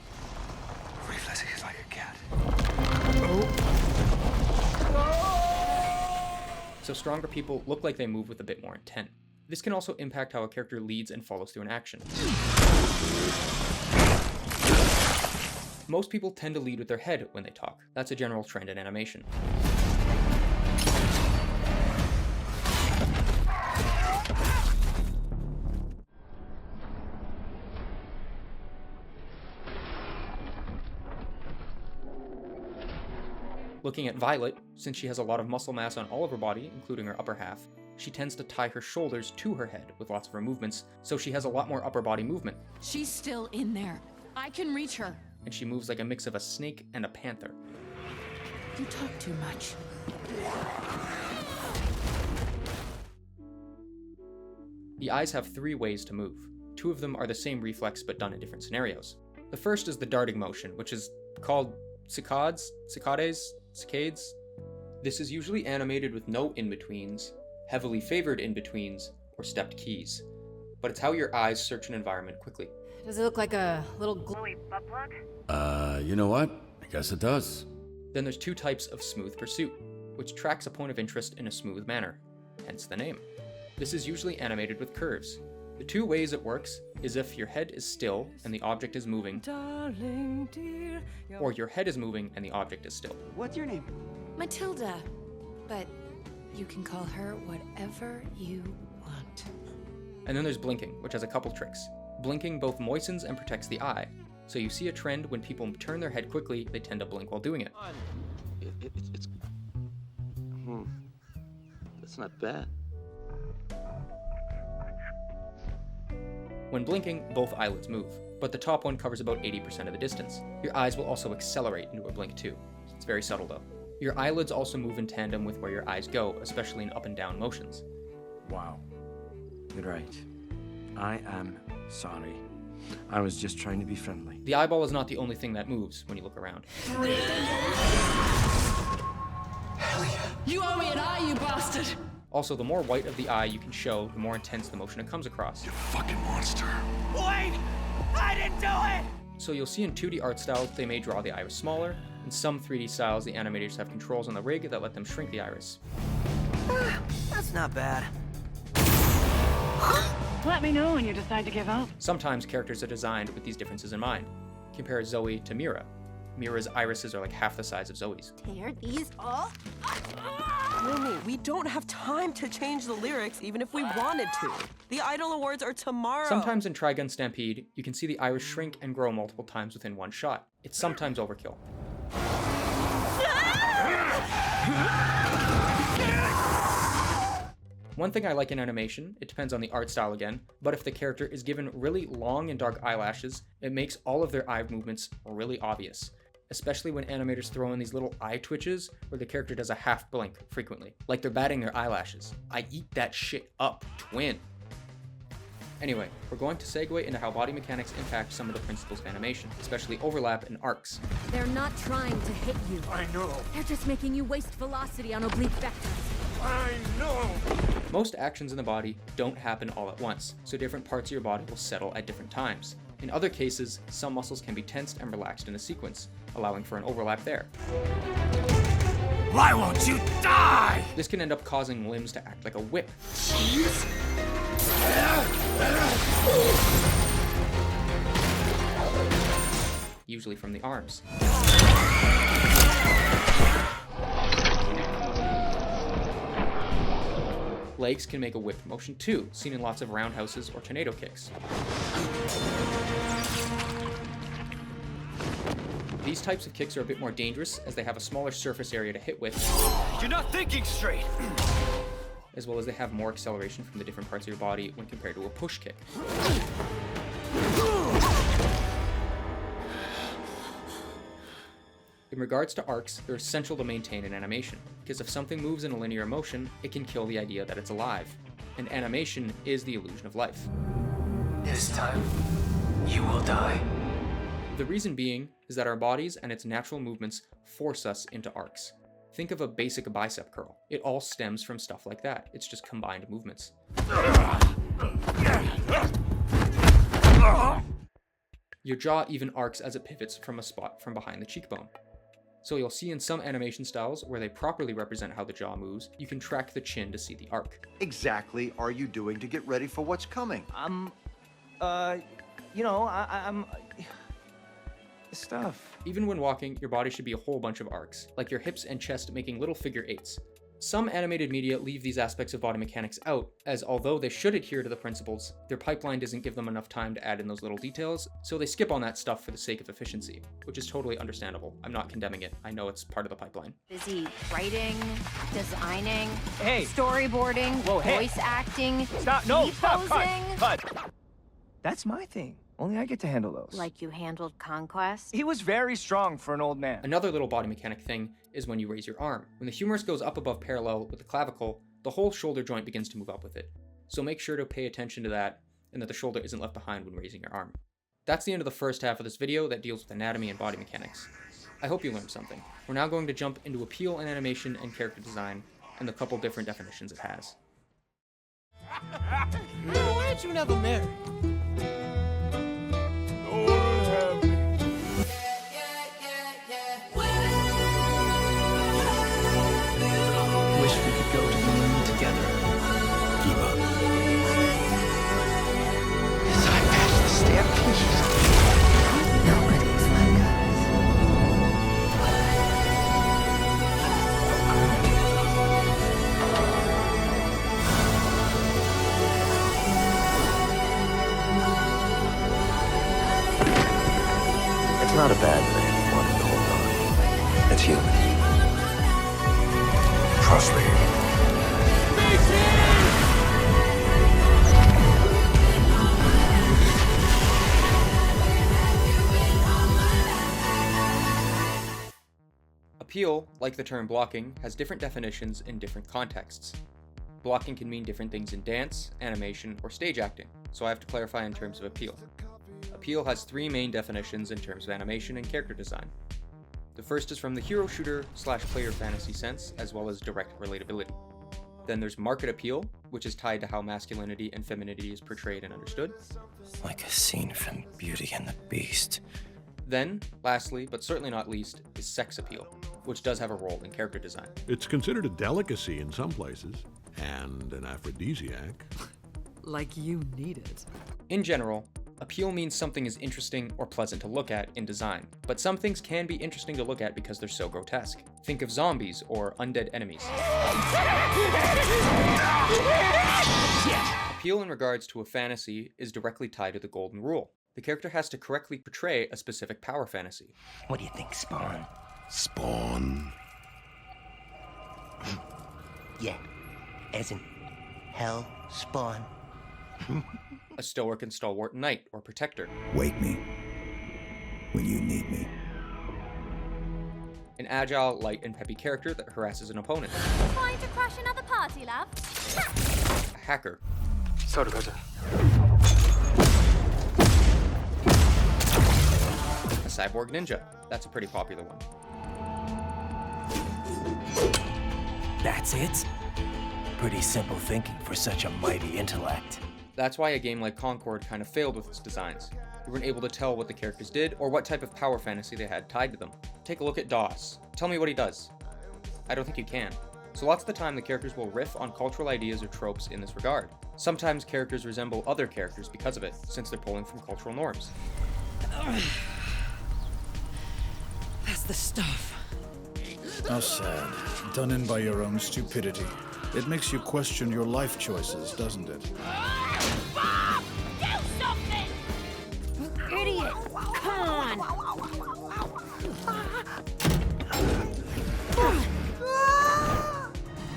Reflexes like a cat. So stronger people look like they move with a bit more intent. This can also impact how a character leads and follows through an action. Most people tend to lead with their head when they talk. That's a general trend in animation. Looking at Violet, since she has a lot of muscle mass on all of her body, including her upper half, she tends to tie her shoulders to her head with lots of her movements, so she has a lot more upper body movement. She's still in there. I can reach her. And she moves like a mix of a snake and a panther. You talk too much. The eyes have 3 ways to move. 2 of them are the same reflex but done in different scenarios. The first is the darting motion, which is called saccades. This is usually animated with no in-betweens, heavily favored in-betweens, or stepped keys. But it's how your eyes search an environment quickly. Does it look like a little glowy butt plug? You know what? I guess it does. Then there's 2 types of smooth pursuit, which tracks a point of interest in a smooth manner, hence the name. This is usually animated with curves. The 2 ways it works is if your head is still and the object is moving, Darling dear. or your head is moving and the object is still. What's your name? Matilda. But you can call her whatever you want. And then there's blinking, which has a couple tricks. Blinking both moistens and protects the eye. So you see a trend when people turn their head quickly, they tend to blink while doing it. That's not bad. When blinking, both eyelids move, but the top one covers about 80% of the distance. Your eyes will also accelerate into a blink too. It's very subtle though. Your eyelids also move in tandem with where your eyes go, especially in up and down motions. Wow. You're right. I am sorry. I was just trying to be friendly. The eyeball is not the only thing that moves when you look around. You owe me an eye, you bastard! Also, the more white of the eye you can show, the more intense the motion it comes across. You fucking monster. Wait! I didn't do it! So you'll see in 2D art styles they may draw the iris smaller. In some 3D styles, the animators have controls on the rig that let them shrink the iris. That's not bad. Let me know when you decide to give up. Sometimes characters are designed with these differences in mind. Compare Zoe to Mira. Mira's irises are like half the size of Zoe's. Tear these off? Rumi, we don't have time to change the lyrics even if we wanted to. The Idol Awards are tomorrow. Sometimes in Trigun Stampede, you can see the iris shrink and grow multiple times within one shot. It's sometimes overkill. One thing I like in animation, it depends on the art style again, but if the character is given really long and dark eyelashes, it makes all of their eye movements really obvious. Especially when animators throw in these little eye twitches where the character does a half blink frequently, like they're batting their eyelashes. I eat that shit up, twin. Anyway, we're going to segue into how body mechanics impact some of the principles of animation, especially overlap and arcs. They're not trying to hit you. I know. They're just making you waste velocity on oblique vectors. I know. Most actions in the body don't happen all at once, so different parts of your body will settle at different times. In other cases, some muscles can be tensed and relaxed in a sequence, allowing for an overlap there. Why won't you die? This can end up causing limbs to act like a whip. Usually from the arms. Legs can make a whip motion too, seen in lots of roundhouses or tornado kicks. These types of kicks are a bit more dangerous as they have a smaller surface area to hit with. You're not thinking straight. As well as they have more acceleration from the different parts of your body when compared to a push kick. In regards to arcs, they're essential to maintain in animation, because if something moves in a linear motion, it can kill the idea that it's alive. And animation is the illusion of life. This time, you will die. The reason being is that our bodies and its natural movements force us into arcs. Think of a basic bicep curl. It all stems from stuff like that. It's just combined movements. Your jaw even arcs as it pivots from a spot from behind the cheekbone. So you'll see in some animation styles where they properly represent how the jaw moves, you can track the chin to see the arc. Exactly are you doing to get ready for what's coming? I'm stuff. Even when walking, your body should be a whole bunch of arcs, like your hips and chest making little figure eights. Some animated media leave these aspects of body mechanics out, as although they should adhere to the principles, their pipeline doesn't give them enough time to add in those little details, so they skip on that stuff for the sake of efficiency, which is totally understandable. I'm not condemning it. I know it's part of the pipeline. Busy writing, designing, Hey. storyboarding, Whoa, hey. voice acting, Stop, no, stop, T-posing. cut. That's my thing. Only I get to handle those. Like you handled Conquest. He was very strong for an old man. Another little body mechanic thing is when you raise your arm. When the humerus goes up above parallel with the clavicle, the whole shoulder joint begins to move up with it. So make sure to pay attention to that and that the shoulder isn't left behind when raising your arm. That's the end of the first half of this video that deals with anatomy and body mechanics. I hope you learned something. We're now going to jump into appeal and animation and character design and the couple different definitions it has. Why aren't you never married? Wish we could go to the moon together. Keep up. As I pass the staircase. Nobody's like It's not a bad thing wanting to hold on. It's human. Trust me. Appeal, like the term blocking, has different definitions in different contexts. Blocking can mean different things in dance, animation, or stage acting, so I have to clarify in terms of appeal. Appeal has three main definitions in terms of animation and character design. The first is from the hero shooter / player fantasy sense, as well as direct relatability. Then there's market appeal, which is tied to how masculinity and femininity is portrayed and understood. Like a scene from Beauty and the Beast. Then, lastly, but certainly not least, is sex appeal, which does have a role in character design. It's considered a delicacy in some places, and an aphrodisiac. Like you need it. In general, appeal means something is interesting or pleasant to look at in design, but some things can be interesting to look at because they're so grotesque. Think of zombies or undead enemies. Appeal in regards to a fantasy is directly tied to the golden rule. The character has to correctly portray a specific power fantasy. What do you think, Spawn? Spawn? Yeah, as in hell spawn. A stoic and stalwart knight or protector. Wake me when you need me. An agile, light, and peppy character that harasses an opponent. Trying to crash another party, love? A hacker. Sorry about that. A cyborg ninja. That's a pretty popular one. That's it? Pretty simple thinking for such a mighty intellect. That's why a game like Concord kind of failed with its designs. You weren't able to tell what the characters did or what type of power fantasy they had tied to them. Take a look at DOS. Tell me what he does. I don't think you can. So lots of the time the characters will riff on cultural ideas or tropes in this regard. Sometimes characters resemble other characters because of it, since they're pulling from cultural norms. That's the stuff. How sad. Done in by your own stupidity. It makes you question your life choices, doesn't it? Bob! Do something! Idiot! Come on!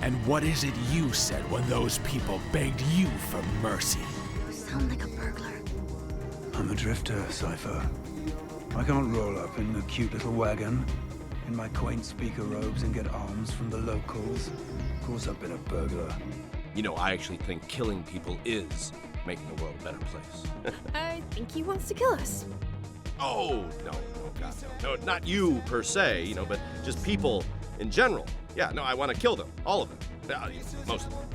And what is it you said when those people begged you for mercy? You sound like a burglar. I'm a drifter, Cypher. I can't roll up in a cute little wagon in my quaint speaker robes and get alms from the locals. Of course I've been a burglar. You know, I actually think killing people is making the world a better place. I think he wants to kill us. Oh, no, God, no. No, not you per se, but just people in general. Yeah, no, I want to kill them. All of them. Most of them.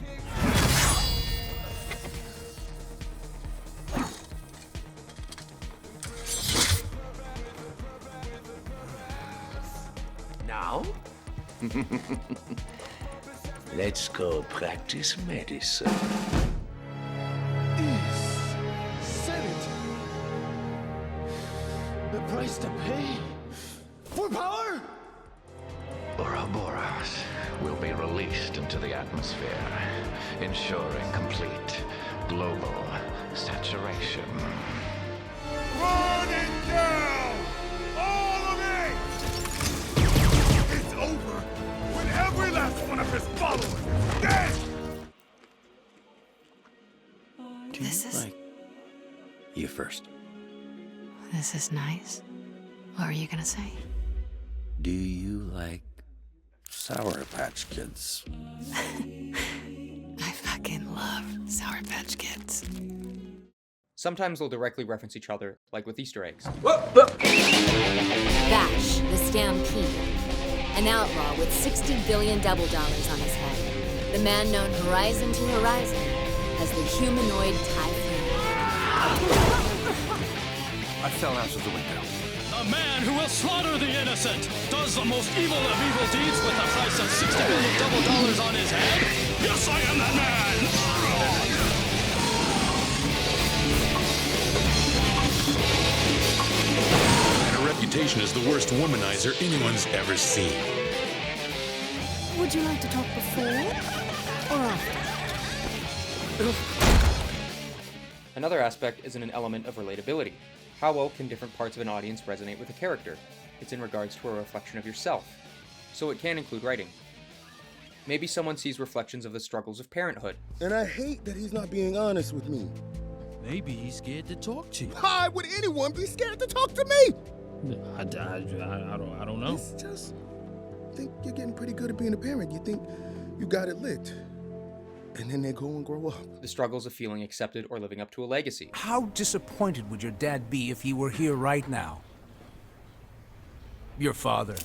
Now? Let's go practice medicine. Said it. The price to pay for power? Ouroboros will be released into the atmosphere, ensuring complete global saturation. Run it down! All of it! It's over when every last one of his followers is dead! This is... You first. This is nice. What were you gonna say? Do you like Sour Patch Kids? I fucking love Sour Patch Kids. Sometimes they'll directly reference each other, like with Easter eggs. Vash, the Stampede. An outlaw with $60 billion double dollars on his head. The man known horizon to horizon as the humanoid typhoon. I fell out of the window. A man who will slaughter the innocent does the most evil of evil deeds with the price of $60 billion double dollars on his head. Yes, I am that man! Her reputation as the worst womanizer anyone's ever seen. Would you like to talk before or after? Another aspect is in an element of relatability. How well can different parts of an audience resonate with a character? It's in regards to a reflection of yourself. So it can include writing. Maybe someone sees reflections of the struggles of parenthood. And I hate that he's not being honest with me. Maybe he's scared to talk to you. Why would anyone be scared to talk to me? I don't know. It's just think you're getting pretty good at being a parent. You think you got it licked. And then they go and grow up. The struggles of feeling accepted or living up to a legacy. How disappointed would your dad be if he were here right now? Your father,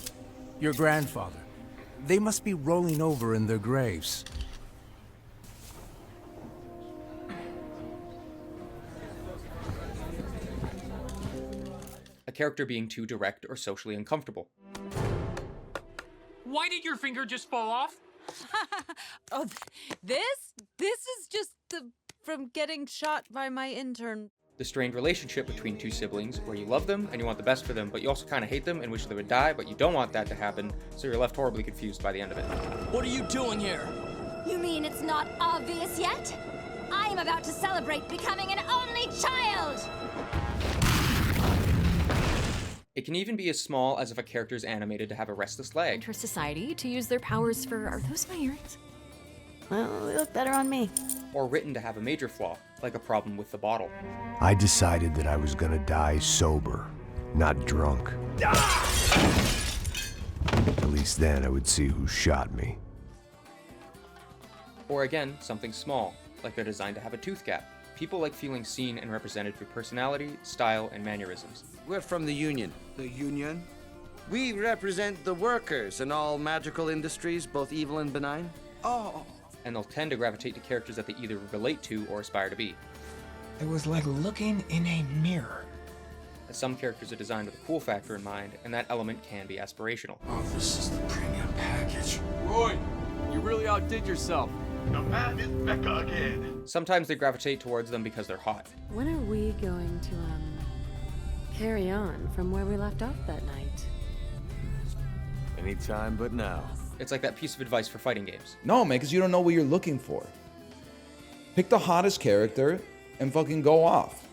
your grandfather, they must be rolling over in their graves. A character being too direct or socially uncomfortable. Why did your finger just fall off? Oh, this is just from getting shot by my intern. The strained relationship between two siblings where you love them and you want the best for them, but you also kind of hate them and wish they would die, but you don't want that to happen, so you're left horribly confused by the end of it. What are you doing here? You mean it's not obvious yet? I'm about to celebrate becoming an only child! It can even be as small as if a character is animated to have a restless leg. Enter society to use their powers for... Are those my earrings? Well, they look better on me. Or written to have a major flaw, like a problem with the bottle. I decided that I was gonna die sober, not drunk. At least then I would see who shot me. Or again, something small, like they're designed to have a tooth gap. People like feeling seen and represented through personality, style, and mannerisms. We're from the Union. The Union? We represent the workers in all magical industries, both evil and benign. Oh. And they'll tend to gravitate to characters that they either relate to or aspire to be. It was like looking in a mirror. As some characters are designed with a cool factor in mind, and that element can be aspirational. Oh, this is the premium package. Roy, you really outdid yourself. The man is Mecca again. Sometimes they gravitate towards them because they're hot. When are we going to, carry on from where we left off that night? Anytime but now. It's like that piece of advice for fighting games. No, man, because you don't know what you're looking for. Pick the hottest character and fucking go off.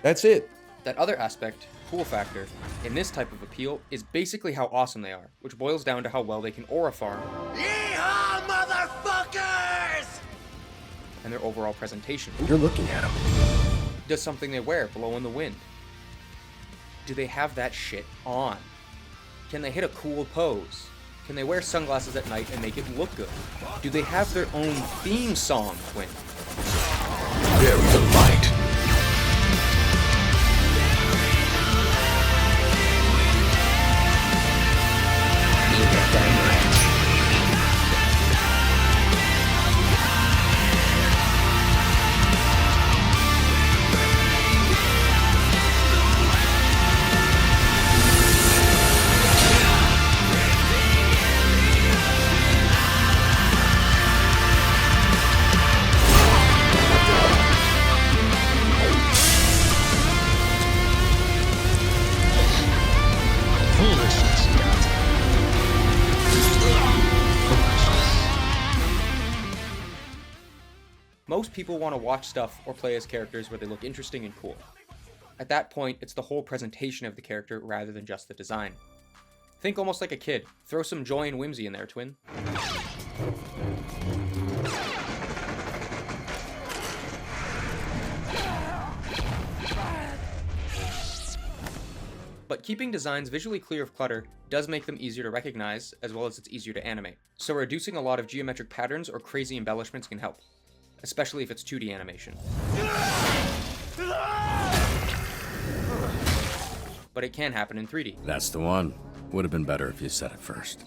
That's it. That other aspect, cool factor, in this type of appeal is basically how awesome they are, which boils down to how well they can aura farm. Yeehaw, motherfuckers! And their overall presentation. You're looking at them. Does something they wear blow in the wind? Do they have that shit on? Can they hit a cool pose? Can they wear sunglasses at night and make it look good? Do they have their own theme song, Twin? Bury the light. Most people want to watch stuff or play as characters where they look interesting and cool. At that point, it's the whole presentation of the character rather than just the design. Think almost like a kid. Throw some joy and whimsy in there, Twin. But keeping designs visually clear of clutter does make them easier to recognize, as well as it's easier to animate. So reducing a lot of geometric patterns or crazy embellishments can help, especially if it's 2D animation. But it can happen in 3D. That's the one. Would have been better if you said it first.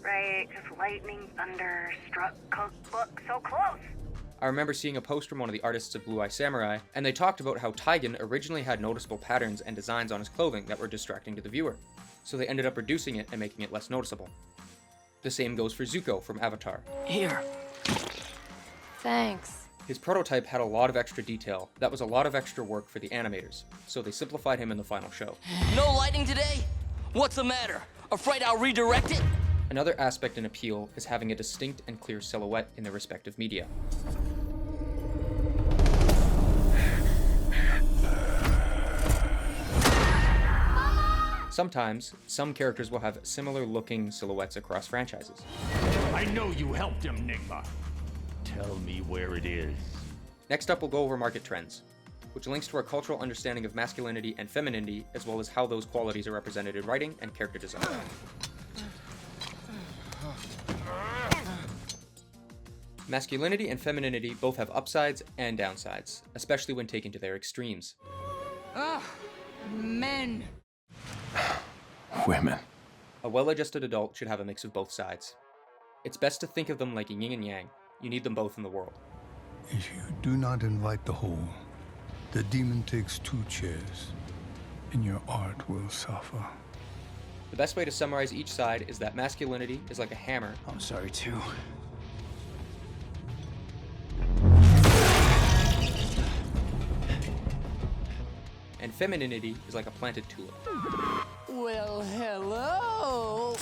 Right, just lightning, thunder, struck, cookbook, so close. I remember seeing a post from one of the artists of Blue Eye Samurai, and they talked about how Taigen originally had noticeable patterns and designs on his clothing that were distracting to the viewer, so they ended up reducing it and making it less noticeable. The same goes for Zuko from Avatar. Here. Thanks. His prototype had a lot of extra detail. That was a lot of extra work for the animators, so they simplified him in the final show. No lighting today? What's the matter? Afraid I'll redirect it? Another aspect in appeal is having a distinct and clear silhouette in their respective media. Sometimes, some characters will have similar looking silhouettes across franchises. I know you helped him, Nigma. Tell me where it is. Next up, we'll go over market trends, which links to our cultural understanding of masculinity and femininity, as well as how those qualities are represented in writing and character design. Masculinity and femininity both have upsides and downsides, especially when taken to their extremes. Ugh, men. Women. A well-adjusted adult should have a mix of both sides. It's best to think of them like yin and yang. You need them both in the world. If you do not invite the whole, the demon takes 2 chairs, and your art will suffer. The best way to summarize each side is that masculinity is like a hammer. I'm sorry too. And femininity is like a planted tulip. Well, hello.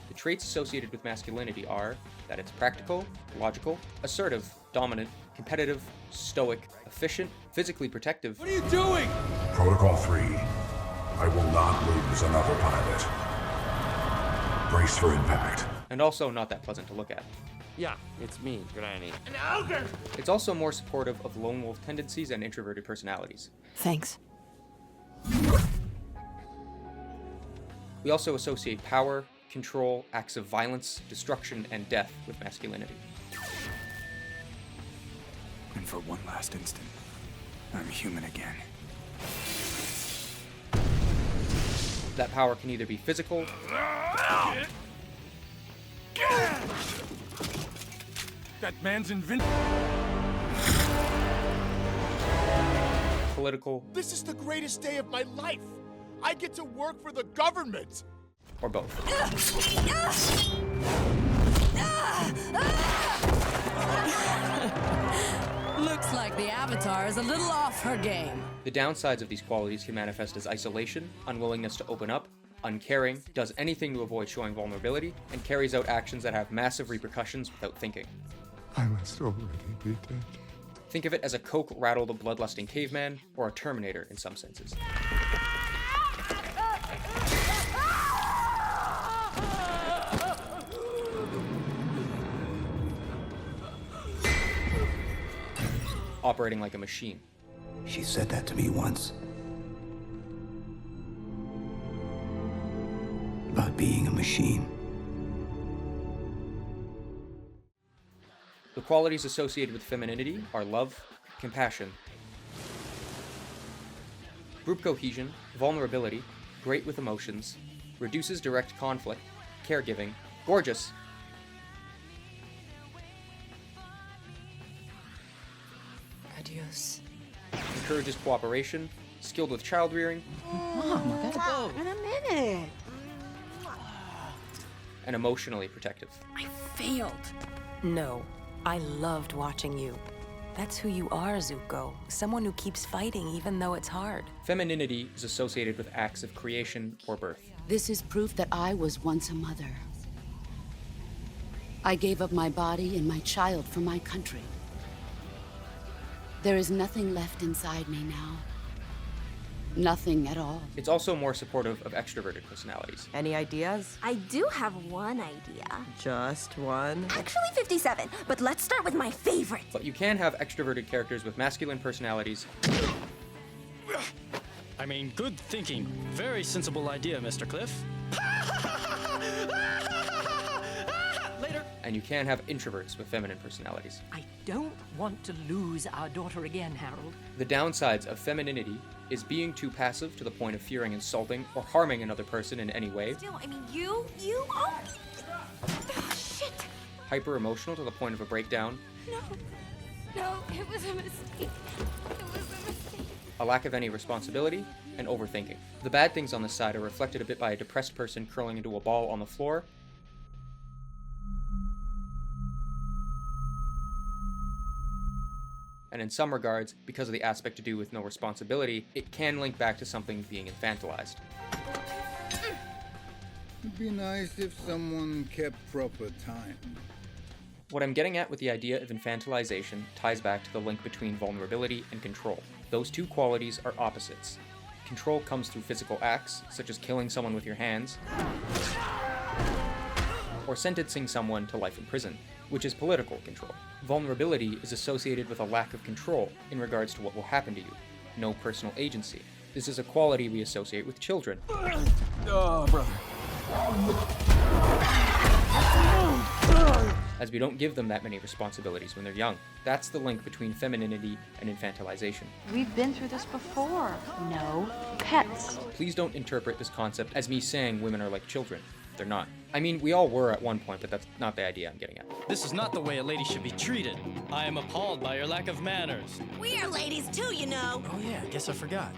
The traits associated with masculinity are that it's practical, logical, assertive, dominant, competitive, stoic, efficient, physically protective. What are you doing? Protocol 3. I will not lose another pilot. Brace for impact. And also not that pleasant to look at. Yeah, it's me, Granny. An ogre! It's also more supportive of lone wolf tendencies and introverted personalities. Thanks. We also associate power, control, acts of violence, destruction, and death with masculinity. And for one last instant, I'm human again. That power can either be physical, That man's invincible. political, This is the greatest day of my life. I get to work for the government. or both. Looks like the Avatar is a little off her game. The downsides of these qualities can manifest as isolation, unwillingness to open up, uncaring, does anything to avoid showing vulnerability, and carries out actions that have massive repercussions without thinking. I must already be dead. Think of it as a coke-rattled, bloodlusting caveman, or a Terminator in some senses. Operating like a machine. She said that to me once. About being a machine. The qualities associated with femininity are love, compassion, group cohesion, vulnerability, great with emotions, reduces direct conflict, caregiving, gorgeous, Adios. encourages cooperation, skilled with child rearing, Mom, I gotta go. In a minute. and emotionally protective. I failed. No, I loved watching you. That's who you are, Zuko. Someone who keeps fighting even though it's hard. Femininity is associated with acts of creation or birth. This is proof that I was once a mother. I gave up my body and my child for my country. There is nothing left inside me now. Nothing at all. It's also more supportive of extroverted personalities. Any ideas? I do have one idea. Just one? Actually 57, but let's start with my favorite. But you can have extroverted characters with masculine personalities. I mean, good thinking. Very sensible idea, Mr. Cliff. Later. And you can have introverts with feminine personalities. I don't want to lose our daughter again, Harold. The downsides of femininity is being too passive to the point of fearing insulting or harming another person in any way. Still, I mean, you are... Shit. Hyper emotional to the point of a breakdown. No, it was a mistake. It was a mistake. A lack of any responsibility, and overthinking. The bad things on this side are reflected a bit by a depressed person curling into a ball on the floor, and in some regards, because of the aspect to do with no responsibility, it can link back to something being infantilized. It'd be nice if someone kept proper time. What I'm getting at with the idea of infantilization ties back to the link between vulnerability and control. Those two qualities are opposites. Control comes through physical acts, such as killing someone with your hands, or sentencing someone to life in prison, which is political control. Vulnerability is associated with a lack of control in regards to what will happen to you. No personal agency. This is a quality we associate with children. Oh, brother. as we don't give them that many responsibilities when they're young. That's the link between femininity and infantilization. We've been through this before. No pets. Please don't interpret this concept as me saying women are like children. They're not. I mean, we all were at one point, but that's not the idea I'm getting at. This is not the way a lady should be treated. I am appalled by your lack of manners. We are ladies too, you know. Oh yeah, I guess I forgot.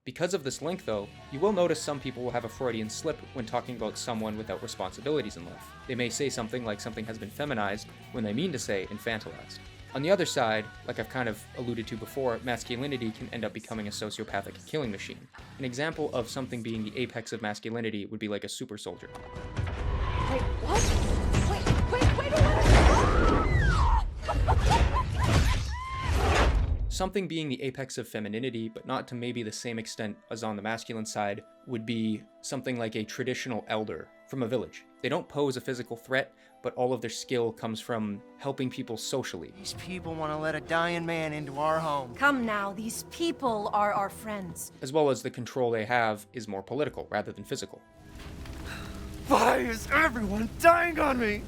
Because of this link, though, you will notice some people will have a Freudian slip when talking about someone without responsibilities in life. They may say something like something has been feminized when they mean to say infantilized. On the other side, like I've kind of alluded to before, masculinity can end up becoming a sociopathic killing machine. An example of something being the apex of masculinity would be like a super soldier. Wait, what? Wait, Something being the apex of femininity, but not to maybe the same extent as on the masculine side, would be something like a traditional elder from a village. They don't pose a physical threat, but all of their skill comes from helping people socially. These people want to let a dying man into our home. Come now, these people are our friends. As well as the control they have is more political rather than physical. Why is everyone dying on me?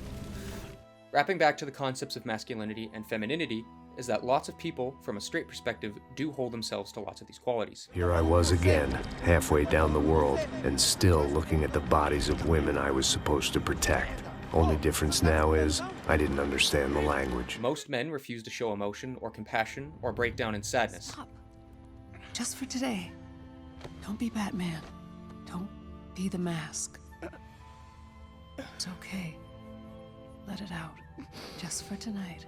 Wrapping back to the concepts of masculinity and femininity is that lots of people, from a straight perspective, do hold themselves to lots of these qualities. Here I was again, halfway down the world, and still looking at the bodies of women I was supposed to protect. Only difference now is, I didn't understand the language. Most men refuse to show emotion or compassion or break down in sadness. Stop. Just for today. Don't be Batman. Don't be the mask. It's okay. Let it out. Just for tonight.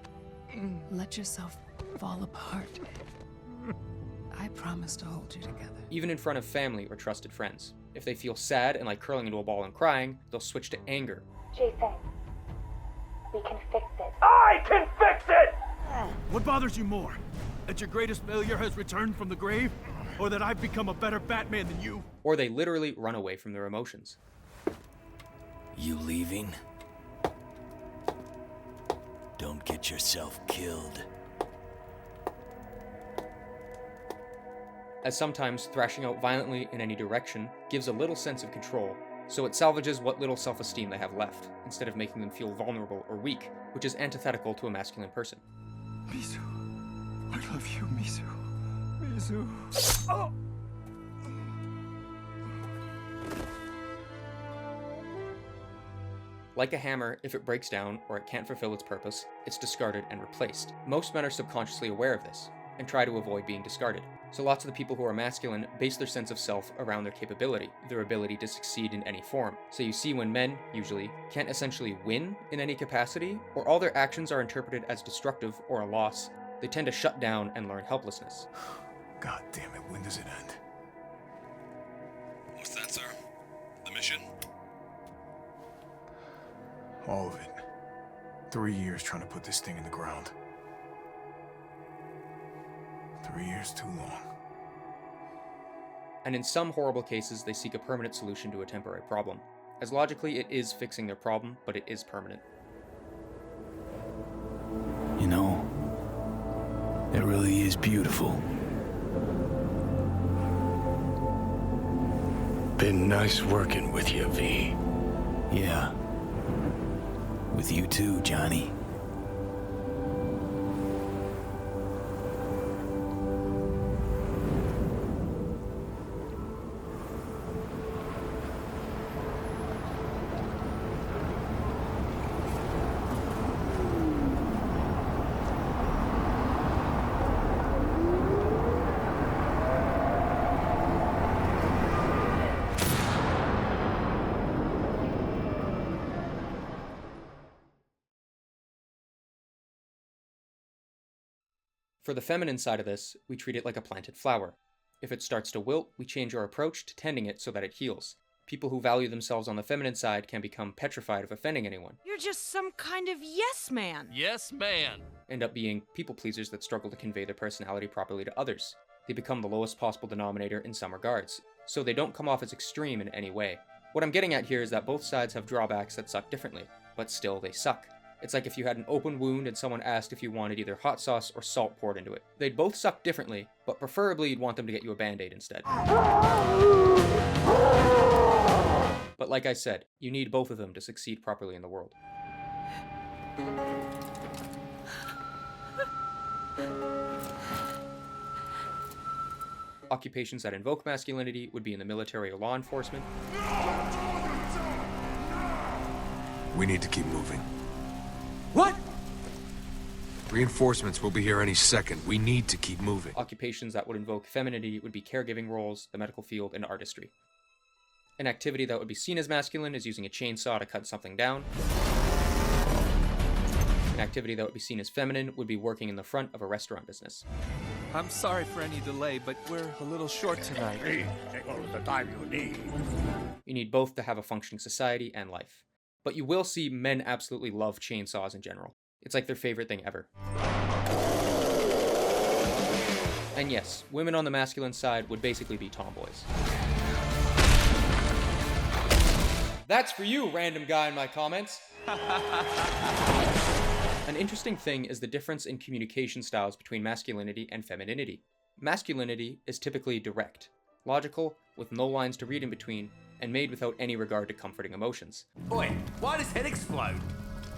Let yourself fall apart. I promise to hold you together. Even in front of family or trusted friends. If they feel sad and like curling into a ball and crying, they'll switch to anger. Jason, we can fix it. I can fix it! What bothers you more? That your greatest failure has returned from the grave? Or that I've become a better Batman than you? Or they literally run away from their emotions. You leaving? Don't get yourself killed. As sometimes thrashing out violently in any direction gives a little sense of control, so it salvages what little self-esteem they have left, instead of making them feel vulnerable or weak, which is antithetical to a masculine person. Mizu, I love you, Mizu. Mizu. Oh! Like a hammer, if it breaks down or it can't fulfill its purpose, it's discarded and replaced. Most men are subconsciously aware of this, and try to avoid being discarded. So lots of the people who are masculine base their sense of self around their capability, their ability to succeed in any form. So you see when men, usually, can't essentially win in any capacity, or all their actions are interpreted as destructive or a loss, they tend to shut down and learn helplessness. God damn it, when does it end? What's that, sir? The mission? All of it. 3 years trying to put this thing in the ground. 3 years too long. And in some horrible cases, they seek a permanent solution to a temporary problem. As logically, it is fixing their problem, but it is permanent. You know, it really is beautiful. Been nice working with you, V. Yeah. With you too, Johnny. For the feminine side of this, we treat it like a planted flower. If it starts to wilt, we change our approach to tending it so that it heals. People who value themselves on the feminine side can become petrified of offending anyone. You're just some kind of yes man. Yes, man. End up being people pleasers that struggle to convey their personality properly to others. They become the lowest possible denominator in some regards, so they don't come off as extreme in any way. What I'm getting at here is that both sides have drawbacks that suck differently, but still they suck. It's like if you had an open wound and someone asked if you wanted either hot sauce or salt poured into it. They'd both suck differently, but preferably you'd want them to get you a Band-Aid instead. But like I said, you need both of them to succeed properly in the world. Occupations that invoke masculinity would be in the military or law enforcement. We need to keep moving. What? Reinforcements will be here any second. We need to keep moving. Occupations that would invoke femininity would be caregiving roles, the medical field, and artistry. An activity that would be seen as masculine is using a chainsaw to cut something down. An activity that would be seen as feminine would be working in the front of a restaurant business. I'm sorry for any delay, but we're a little short tonight. Please, take all of the time you need. You need both to have a functioning society and life. But you will see men absolutely love chainsaws in general. It's like their favorite thing ever. And yes, women on the masculine side would basically be tomboys. That's for you, random guy in my comments. An interesting thing is the difference in communication styles between masculinity and femininity. Masculinity is typically direct, logical, with no lines to read in between, and made without any regard to comforting emotions. Oi, why does head explode?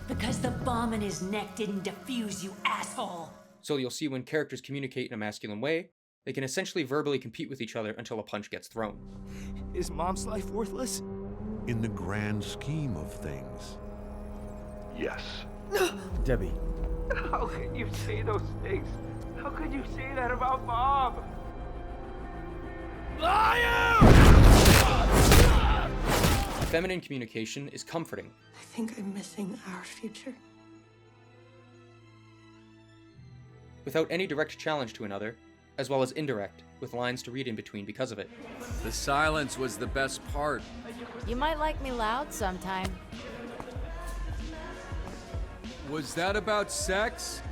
Because the bomb in his neck didn't defuse, you asshole! So you'll see when characters communicate in a masculine way, they can essentially verbally compete with each other until a punch gets thrown. Is Mom's life worthless? In the grand scheme of things, yes. Debbie. How can you say those things? How could you say that about Mom? Feminine communication is comforting. I think I'm missing our future. Without any direct challenge to another, as well as indirect, with lines to read in between because of it. The silence was the best part. You might like me loud sometime. Was that about sex?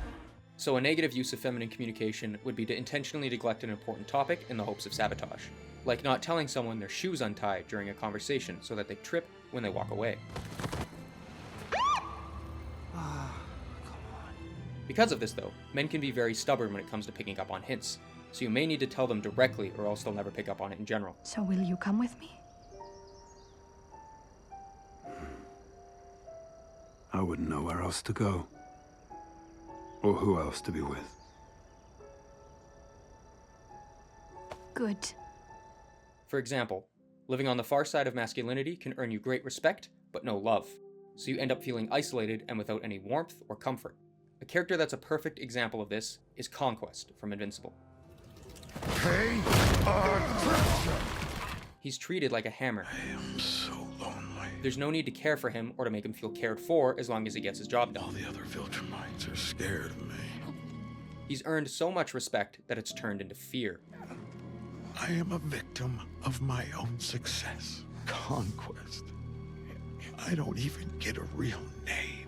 So a negative use of feminine communication would be to intentionally neglect an important topic in the hopes of sabotage. Like not telling someone their shoe's untied during a conversation so that they trip when they walk away. Because of this though, men can be very stubborn when it comes to picking up on hints, so you may need to tell them directly or else they'll never pick up on it in general. So will you come with me? I wouldn't know where else to go. Or who else to be with. Good. For example, living on the far side of masculinity can earn you great respect, but no love, so you end up feeling isolated and without any warmth or comfort. A character that's a perfect example of this is Conquest from Invincible. Pay attention! He's treated like a hammer. I am so lonely. There's no need to care for him or to make him feel cared for as long as he gets his job done. All the other Viltrumites are scared of me. He's earned so much respect that it's turned into fear. I am a victim of my own success. Conquest. I don't even get a real name.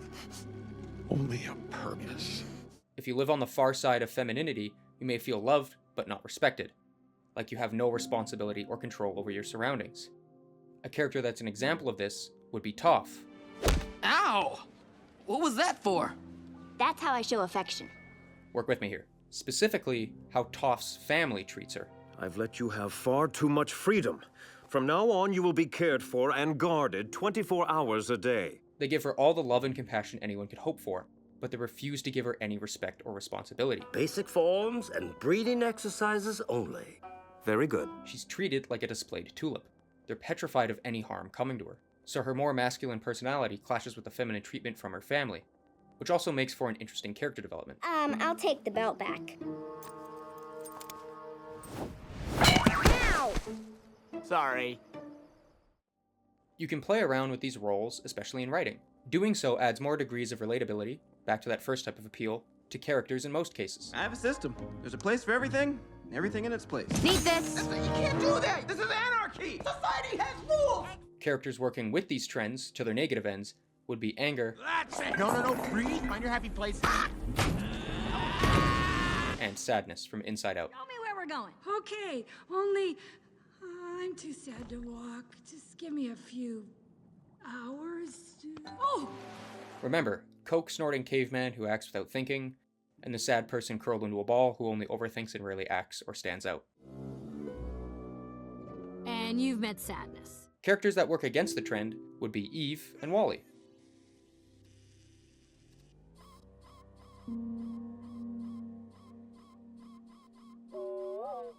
Only a purpose. If you live on the far side of femininity, you may feel loved but not respected. Like you have no responsibility or control over your surroundings. A character that's an example of this would be Toph. Ow! What was that for? That's how I show affection. Work with me here. Specifically, how Toph's family treats her. I've let you have far too much freedom. From now on, you will be cared for and guarded 24 hours a day. They give her all the love and compassion anyone could hope for, but they refuse to give her any respect or responsibility. Basic forms and breathing exercises only. Very good. She's treated like a displayed tulip. They're petrified of any harm coming to her, so her more masculine personality clashes with the feminine treatment from her family, which also makes for an interesting character development. I'll take the belt back. Ow! Sorry. You can play around with these roles, especially in writing. Doing so adds more degrees of relatability, back to that first type of appeal, to characters in most cases. I have a system. There's a place for everything, everything in its place. Need this. You can't do that! This is anarchy! Society has rules! Characters working with these trends to their negative ends would be anger. That's it! No, breathe, find your happy place. And sadness from Inside Out. Tell me where we're going. Okay, only I'm too sad to walk. Just give me a few hours. Oh! Remember, coke-snorting caveman who acts without thinking, and the sad person curled into a ball who only overthinks and rarely acts or stands out. And you've met sadness. Characters that work against the trend would be Eve and Wally.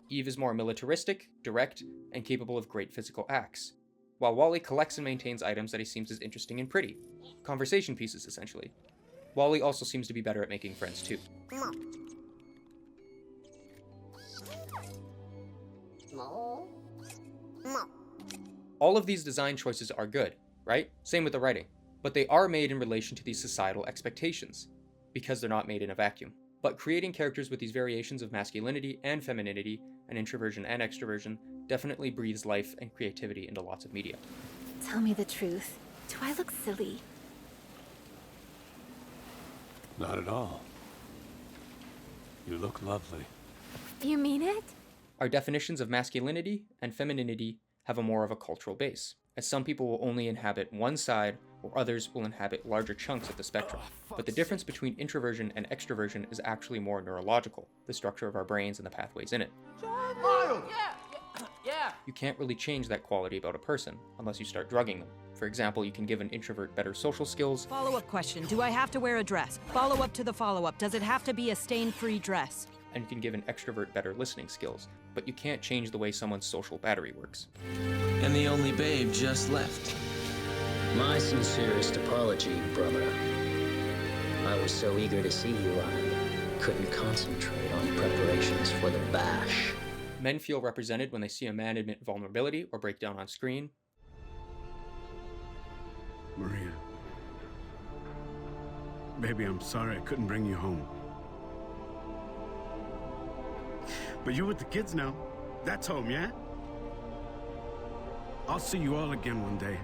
Eve is more militaristic, direct, and capable of great physical acts, while Wally collects and maintains items that he seems as interesting and pretty. Conversation pieces, essentially. Wally also seems to be better at making friends, too. All of these design choices are good, right? Same with the writing. But they are made in relation to these societal expectations, because they're not made in a vacuum. But creating characters with these variations of masculinity and femininity, and introversion and extroversion, definitely breathes life and creativity into lots of media. Tell me the truth. Do I look silly? Not at all. You look lovely. You mean it? Our definitions of masculinity and femininity have a more of a cultural base, as some people will only inhabit one side, or others will inhabit larger chunks of the spectrum. But the difference between introversion and extroversion is actually more neurological, the structure of our brains and the pathways in it. Miles! Yeah! You can't really change that quality about a person unless you start drugging them. For example, you can give an introvert better social skills. Follow-up question. Do I have to wear a dress? Follow-up to the follow-up. Does it have to be a stain-free dress? And you can give an extrovert better listening skills. But you can't change the way someone's social battery works. And the only babe just left. My sincerest apology, brother. I was so eager to see you, I couldn't concentrate on preparations for the bash. Men feel represented when they see a man admit vulnerability or break down on screen. Maria. Baby, I'm sorry I couldn't bring you home. But you're with the kids now. That's home, yeah? I'll see you all again one day.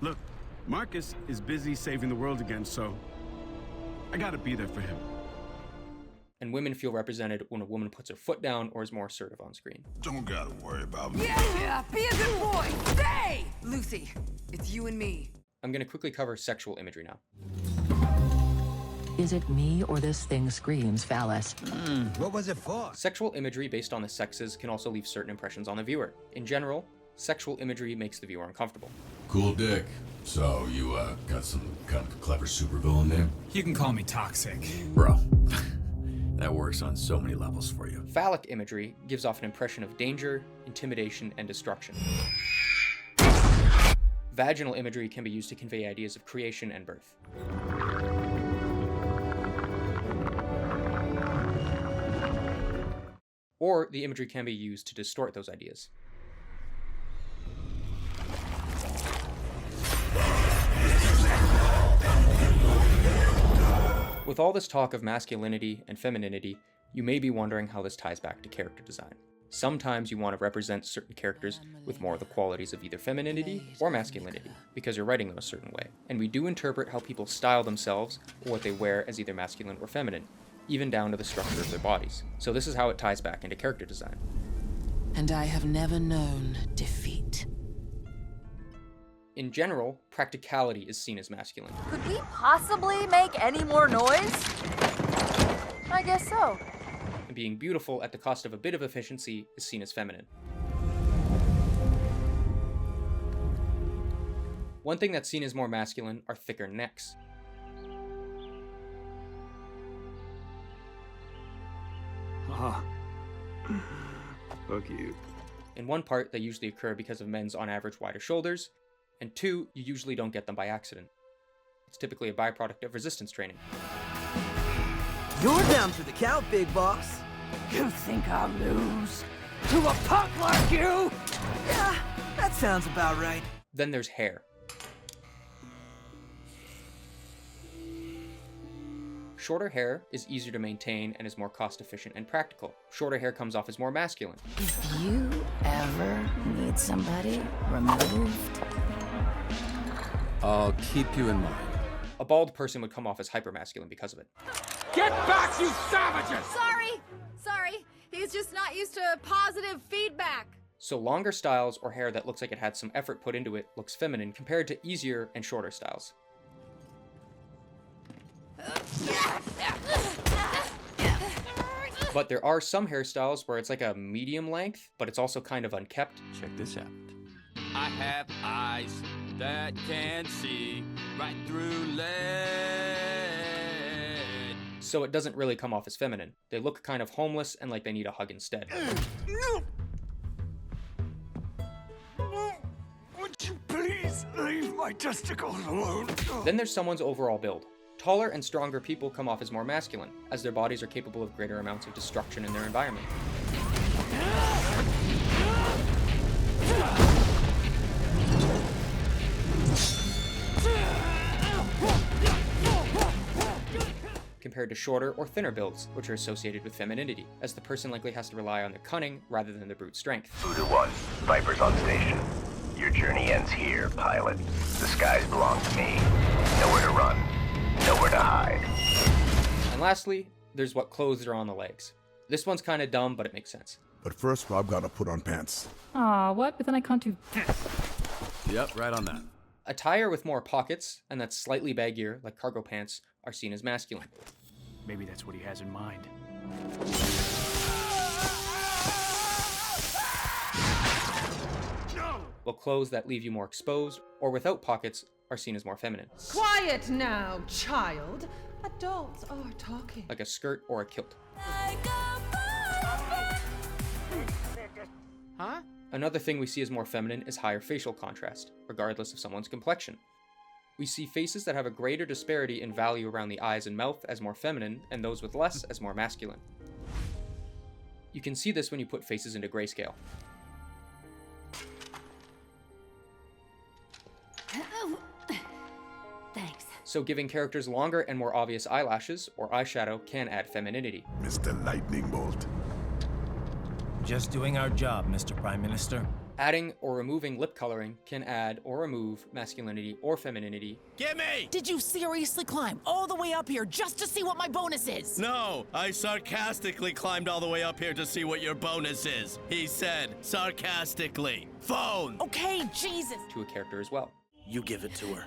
Look, Marcus is busy saving the world again, so I gotta be there for him. And women feel represented when a woman puts her foot down or is more assertive on screen. Don't gotta worry about me. Yeah, be a good boy. Stay! Lucy, it's you and me. I'm gonna quickly cover sexual imagery now. Is it me or this thing screams phallus? What was it for? Sexual imagery based on the sexes can also leave certain impressions on the viewer. In general, sexual imagery makes the viewer uncomfortable. Cool dick. So, you, got some kind of clever supervillain name? You can call me Toxic. Bro, that works on so many levels for you. Phallic imagery gives off an impression of danger, intimidation, and destruction. Vaginal imagery can be used to convey ideas of creation and birth. Or the imagery can be used to distort those ideas. With all this talk of masculinity and femininity, you may be wondering how this ties back to character design. Sometimes you want to represent certain characters with more of the qualities of either femininity or masculinity, because you're writing them a certain way. And we do interpret how people style themselves or what they wear as either masculine or feminine, even down to the structure of their bodies. So this is how it ties back into character design. And I have never known defeat. In general, practicality is seen as masculine. Could we possibly make any more noise? I guess so. And being beautiful at the cost of a bit of efficiency is seen as feminine. One thing that's seen as more masculine are thicker necks. Ah. Fuck you. In one part, they usually occur because of men's on average wider shoulders, and two, you usually don't get them by accident. It's typically a byproduct of resistance training. You're down for the count, big boss. You think I'll lose? To a punk like you? Yeah, that sounds about right. Then there's hair. Shorter hair is easier to maintain and is more cost efficient and practical. Shorter hair comes off as more masculine. If you ever need somebody removed, I'll keep you in mind. A bald person would come off as hypermasculine because of it. Get back, you savages! Sorry. He's just not used to positive feedback. So longer styles or hair that looks like it had some effort put into it looks feminine compared to easier and shorter styles. But there are some hairstyles where it's like a medium length, but it's also kind of unkept. Check this out. I have eyes that can see right through lead. so it doesn't really come off as feminine. They look kind of homeless and like they need a hug instead. Would you please leave my testicles alone? Then there's someone's overall build. Taller and stronger people come off as more masculine, as their bodies are capable of greater amounts of destruction in their environment. Compared to shorter or thinner builds, which are associated with femininity, as the person likely has to rely on their cunning rather than their brute strength. Voodoo 1, Viper's on station. Your journey ends here, pilot. The skies belong to me. Nowhere to run, nowhere to hide. And lastly, there's what clothes are on the legs. This one's kinda dumb, but it makes sense. But first, Rob gotta put on pants. Aw, what? But then I can't do... Yep, right on that. Attire with more pockets, and that's slightly baggier, like cargo pants, are seen as masculine. Maybe that's what he has in mind. While clothes that leave you more exposed, or without pockets, are seen as more feminine. Quiet now, child. Adults are talking. Like a skirt or a kilt. Huh? Another thing we see as more feminine is higher facial contrast, regardless of someone's complexion. We see faces that have a greater disparity in value around the eyes and mouth as more feminine, and those with less as more masculine. You can see this when you put faces into grayscale. Thanks. So giving characters longer and more obvious eyelashes or eyeshadow can add femininity. Mr. Lightning Bolt. Just doing our job, Mr. Prime Minister. Adding or removing lip coloring can add or remove masculinity or femininity. Gimme! Did you seriously climb all the way up here just to see what my bonus is? No, I sarcastically climbed all the way up here to see what your bonus is. He said, sarcastically. Phone! Okay, Jesus! To a character as well. You give it to her.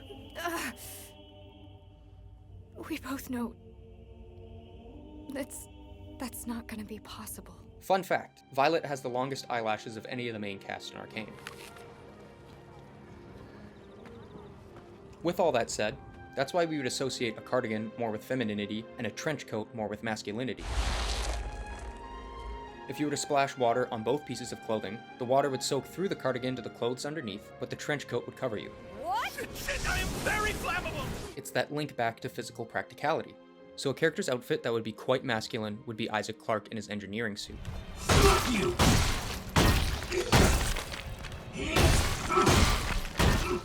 We both know that's not gonna be possible. Fun fact, Violet has the longest eyelashes of any of the main cast in Arcane. With all that said, that's why we would associate a cardigan more with femininity and a trench coat more with masculinity. If you were to splash water on both pieces of clothing, the water would soak through the cardigan to the clothes underneath, but the trench coat would cover you. What? Shit, I am very flammable! It's that link back to physical practicality. So a character's outfit that would be quite masculine would be Isaac Clarke in his engineering suit.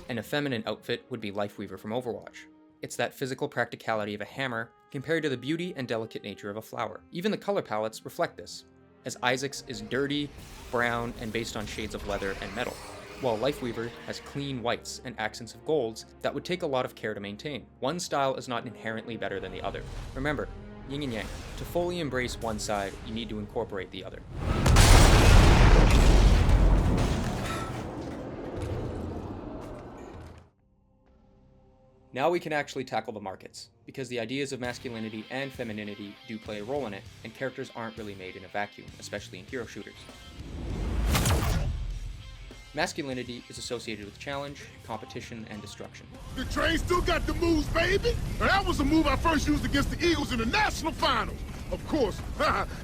And a feminine outfit would be Lifeweaver from Overwatch. It's that physical practicality of a hammer compared to the beauty and delicate nature of a flower. Even the color palettes reflect this, as Isaac's is dirty, brown, and based on shades of leather and metal, while Lifeweaver has clean whites and accents of golds that would take a lot of care to maintain. One style is not inherently better than the other. Remember, yin and yang. To fully embrace one side, you need to incorporate the other. Now we can actually tackle the markets, because the ideas of masculinity and femininity do play a role in it, and characters aren't really made in a vacuum, especially in hero shooters. Masculinity is associated with challenge, competition, and destruction. The train still got the moves, baby! That was a move I first used against the Eagles in the national finals! Of course,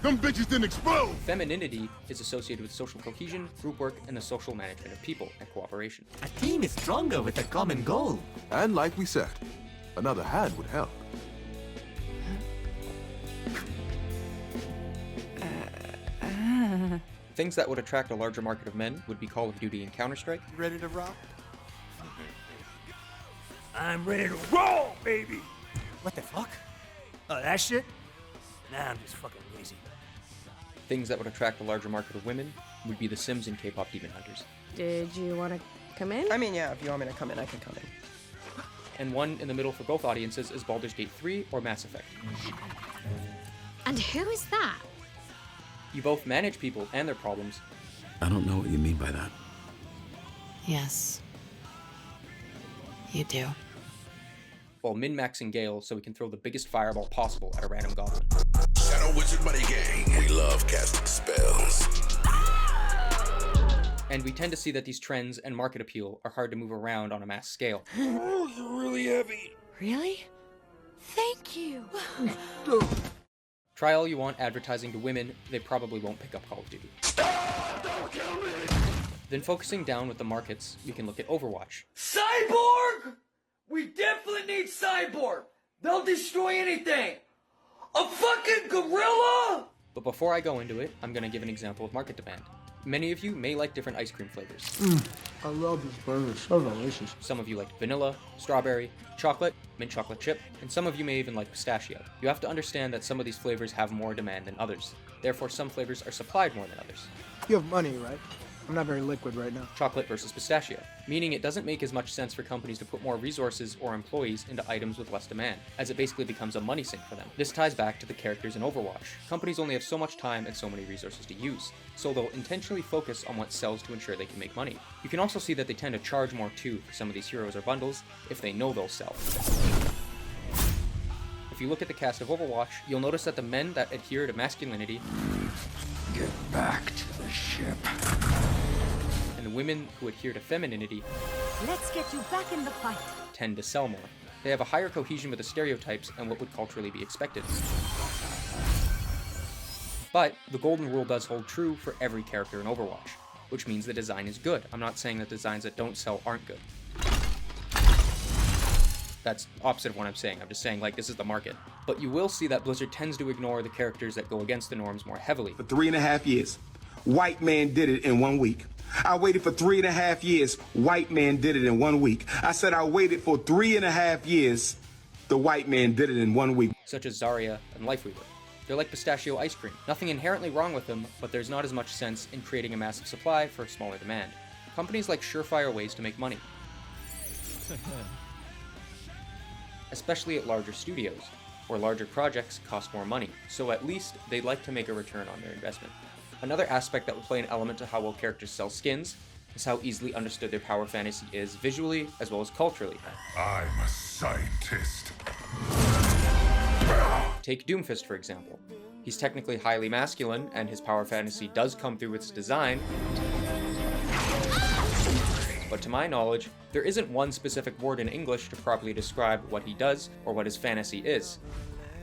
them bitches didn't explode! Femininity is associated with social cohesion, group work, and the social management of people and cooperation. A team is stronger with a common goal. And like we said, another hand would help. Things that would attract a larger market of men would be Call of Duty and Counter-Strike. Ready to rock? I'm ready to roll, baby! What the fuck? Oh, that shit? Nah, I'm just fucking lazy. Things that would attract a larger market of women would be The Sims and K-pop Demon Hunters. Did you want to come in? I mean, yeah, if you want me to come in, I can come in. And one in the middle for both audiences is Baldur's Gate 3 or Mass Effect. And who is that? You both manage people and their problems. I don't know what you mean by that. Yes. You do. While min-maxing Gale so we can throw the biggest fireball possible at a random goblin. Shadow Wizard Buddy Gang, we love casting spells. And we tend to see that these trends and market appeal are hard to move around on a mass scale. Oh, you're really heavy. Really? Thank you. Try all you want advertising to women, they probably won't pick up Call of Duty. Then focusing down with the markets, we can look at Overwatch. Cyborg! We definitely need Cyborg! They'll destroy anything! A fucking gorilla?! But before I go into it, I'm going to give an example of market demand. Many of you may like different ice cream flavors. I love this burger, so delicious. Some of you like vanilla, strawberry, chocolate, mint chocolate chip, and some of you may even like pistachio. You have to understand that some of these flavors have more demand than others. Therefore, some flavors are supplied more than others. You have money, right? I'm not very liquid right now. Chocolate versus pistachio, meaning it doesn't make as much sense for companies to put more resources or employees into items with less demand, as it basically becomes a money sink for them. This ties back to the characters in Overwatch. Companies only have so much time and so many resources to use, so they'll intentionally focus on what sells to ensure they can make money. You can also see that they tend to charge more too for some of these heroes or bundles if they know they'll sell. If you look at the cast of Overwatch, you'll notice that the men that adhere to masculinity Get back to the ship. and the women who adhere to femininity Let's get you back in the fight. tend to sell more. They have a higher cohesion with the stereotypes and what would culturally be expected. But the golden rule does hold true for every character in Overwatch, which means the design is good. I'm not saying that designs that don't sell aren't good. That's opposite of what I'm saying. I'm just saying, like, this is the market. But you will see that Blizzard tends to ignore the characters that go against the norms more heavily. For 3.5 years, white man did it in 1 week. I waited for 3.5 years, white man did it in 1 week. I said I waited for 3.5 years, the white man did it in 1 week. Such as Zarya and Lifeweaver. They're like pistachio ice cream. Nothing inherently wrong with them, but there's not as much sense in creating a massive supply for a smaller demand. Companies like surefire ways to make money. Especially at larger studios, where larger projects cost more money, so at least they'd like to make a return on their investment. Another aspect that would play an element to how well characters sell skins is how easily understood their power fantasy is visually as well as culturally. I'm a scientist. Take Doomfist, for example. He's technically highly masculine, and his power fantasy does come through with his design, but to my knowledge, there isn't one specific word in English to properly describe what he does or what his fantasy is.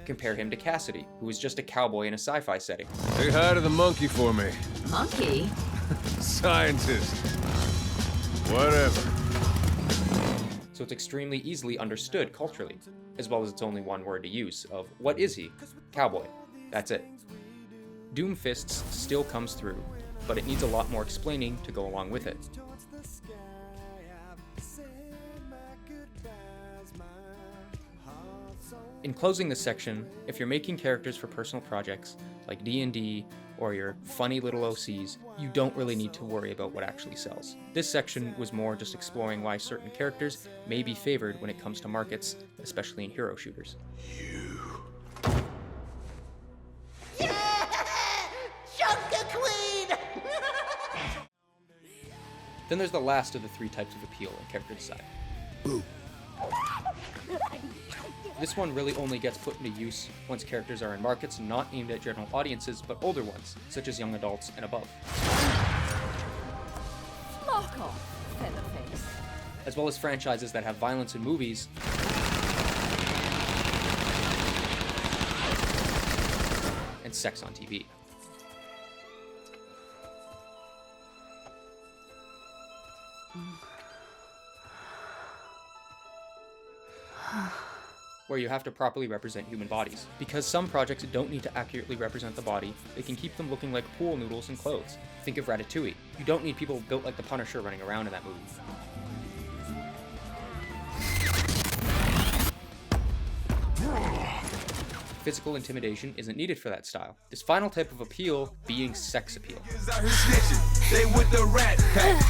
Compare him to Cassidy, who is just a cowboy in a sci-fi setting. Say hi to the monkey for me. Monkey? Scientist. Whatever. So it's extremely easily understood culturally, as well as it's only one word to use of, what is he? Cowboy. That's it. Doomfists still comes through, but it needs a lot more explaining to go along with it. In closing this section, if you're making characters for personal projects like D&D or your funny little OCs, you don't really need to worry about what actually sells. This section was more just exploring why certain characters may be favored when it comes to markets, especially in hero shooters. Junker Queen! Then there's the last of the three types of appeal in character design. Boo. This one really only gets put into use once characters are in markets not aimed at general audiences, but older ones, such as young adults and above. Knock off, Featherface. As well as franchises that have violence in movies, and sex on TV. Where you have to properly represent human bodies. Because some projects don't need to accurately represent the body, they can keep them looking like pool noodles and clothes. Think of Ratatouille. You don't need people built like the Punisher running around in that movie. Physical intimidation isn't needed for that style. This final type of appeal being sex appeal. They with the rat pack.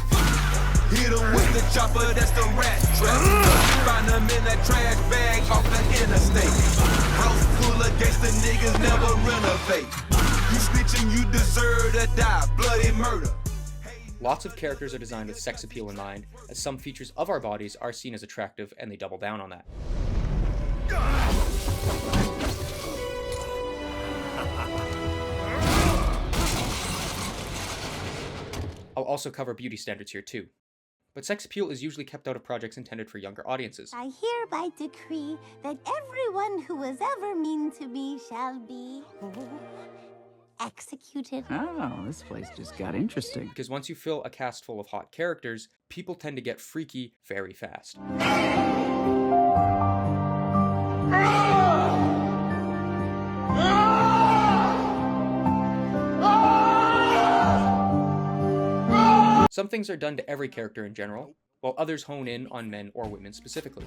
Hit 'em with the chopper, that's the rat trap. Find them in that trash bag off the interstate. House full of gangsta niggas never renovate. You snitching, you deserve to die. Bloody murder. Lots of characters are designed with sex appeal in mind, as some features of our bodies are seen as attractive and they double down on that. I'll also cover beauty standards here too. But sex appeal is usually kept out of projects intended for younger audiences. I hereby decree that everyone who was ever mean to me shall be executed. Oh, this place just got interesting. Because once you fill a cast full of hot characters, people tend to get freaky very fast. Some things are done to every character in general, while others hone in on men or women specifically.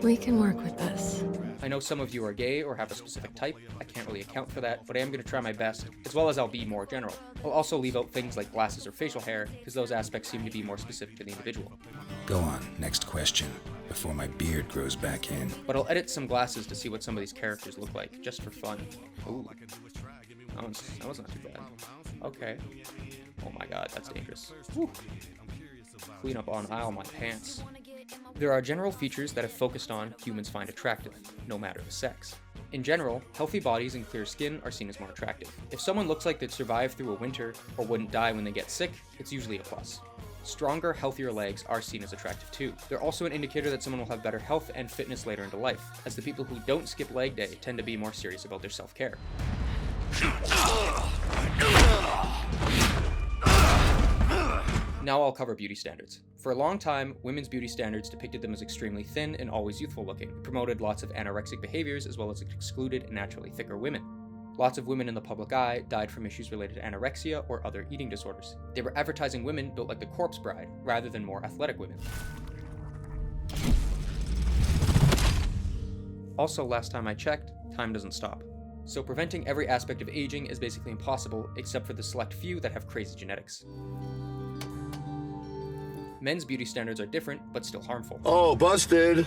We can work with this. I know some of you are gay or have a specific type. I can't really account for that, but I am going to try my best, as well as I'll be more general. I'll also leave out things like glasses or facial hair, because those aspects seem to be more specific to the individual. Go on, next question, before my beard grows back in. But I'll edit some glasses to see what some of these characters look like, just for fun. Ooh. That was not too bad. Okay. Oh my god, that's dangerous. Whew. Clean up on aisle my pants. There are general features that if focused on, humans find attractive, no matter the sex. In general, healthy bodies and clear skin are seen as more attractive. If someone looks like they'd survive through a winter or wouldn't die when they get sick, it's usually a plus. Stronger, healthier legs are seen as attractive too. They're also an indicator that someone will have better health and fitness later into life, as the people who don't skip leg day tend to be more serious about their self-care. Now I'll cover beauty standards. For a long time, women's beauty standards depicted them as extremely thin and always youthful looking, promoted lots of anorexic behaviors as well as excluded naturally thicker women. Lots of women in the public eye died from issues related to anorexia or other eating disorders. They were advertising women built like the corpse bride, rather than more athletic women. Also, last time I checked, time doesn't stop. So preventing every aspect of aging is basically impossible, except for the select few that have crazy genetics. Men's beauty standards are different, but still harmful. Oh, busted!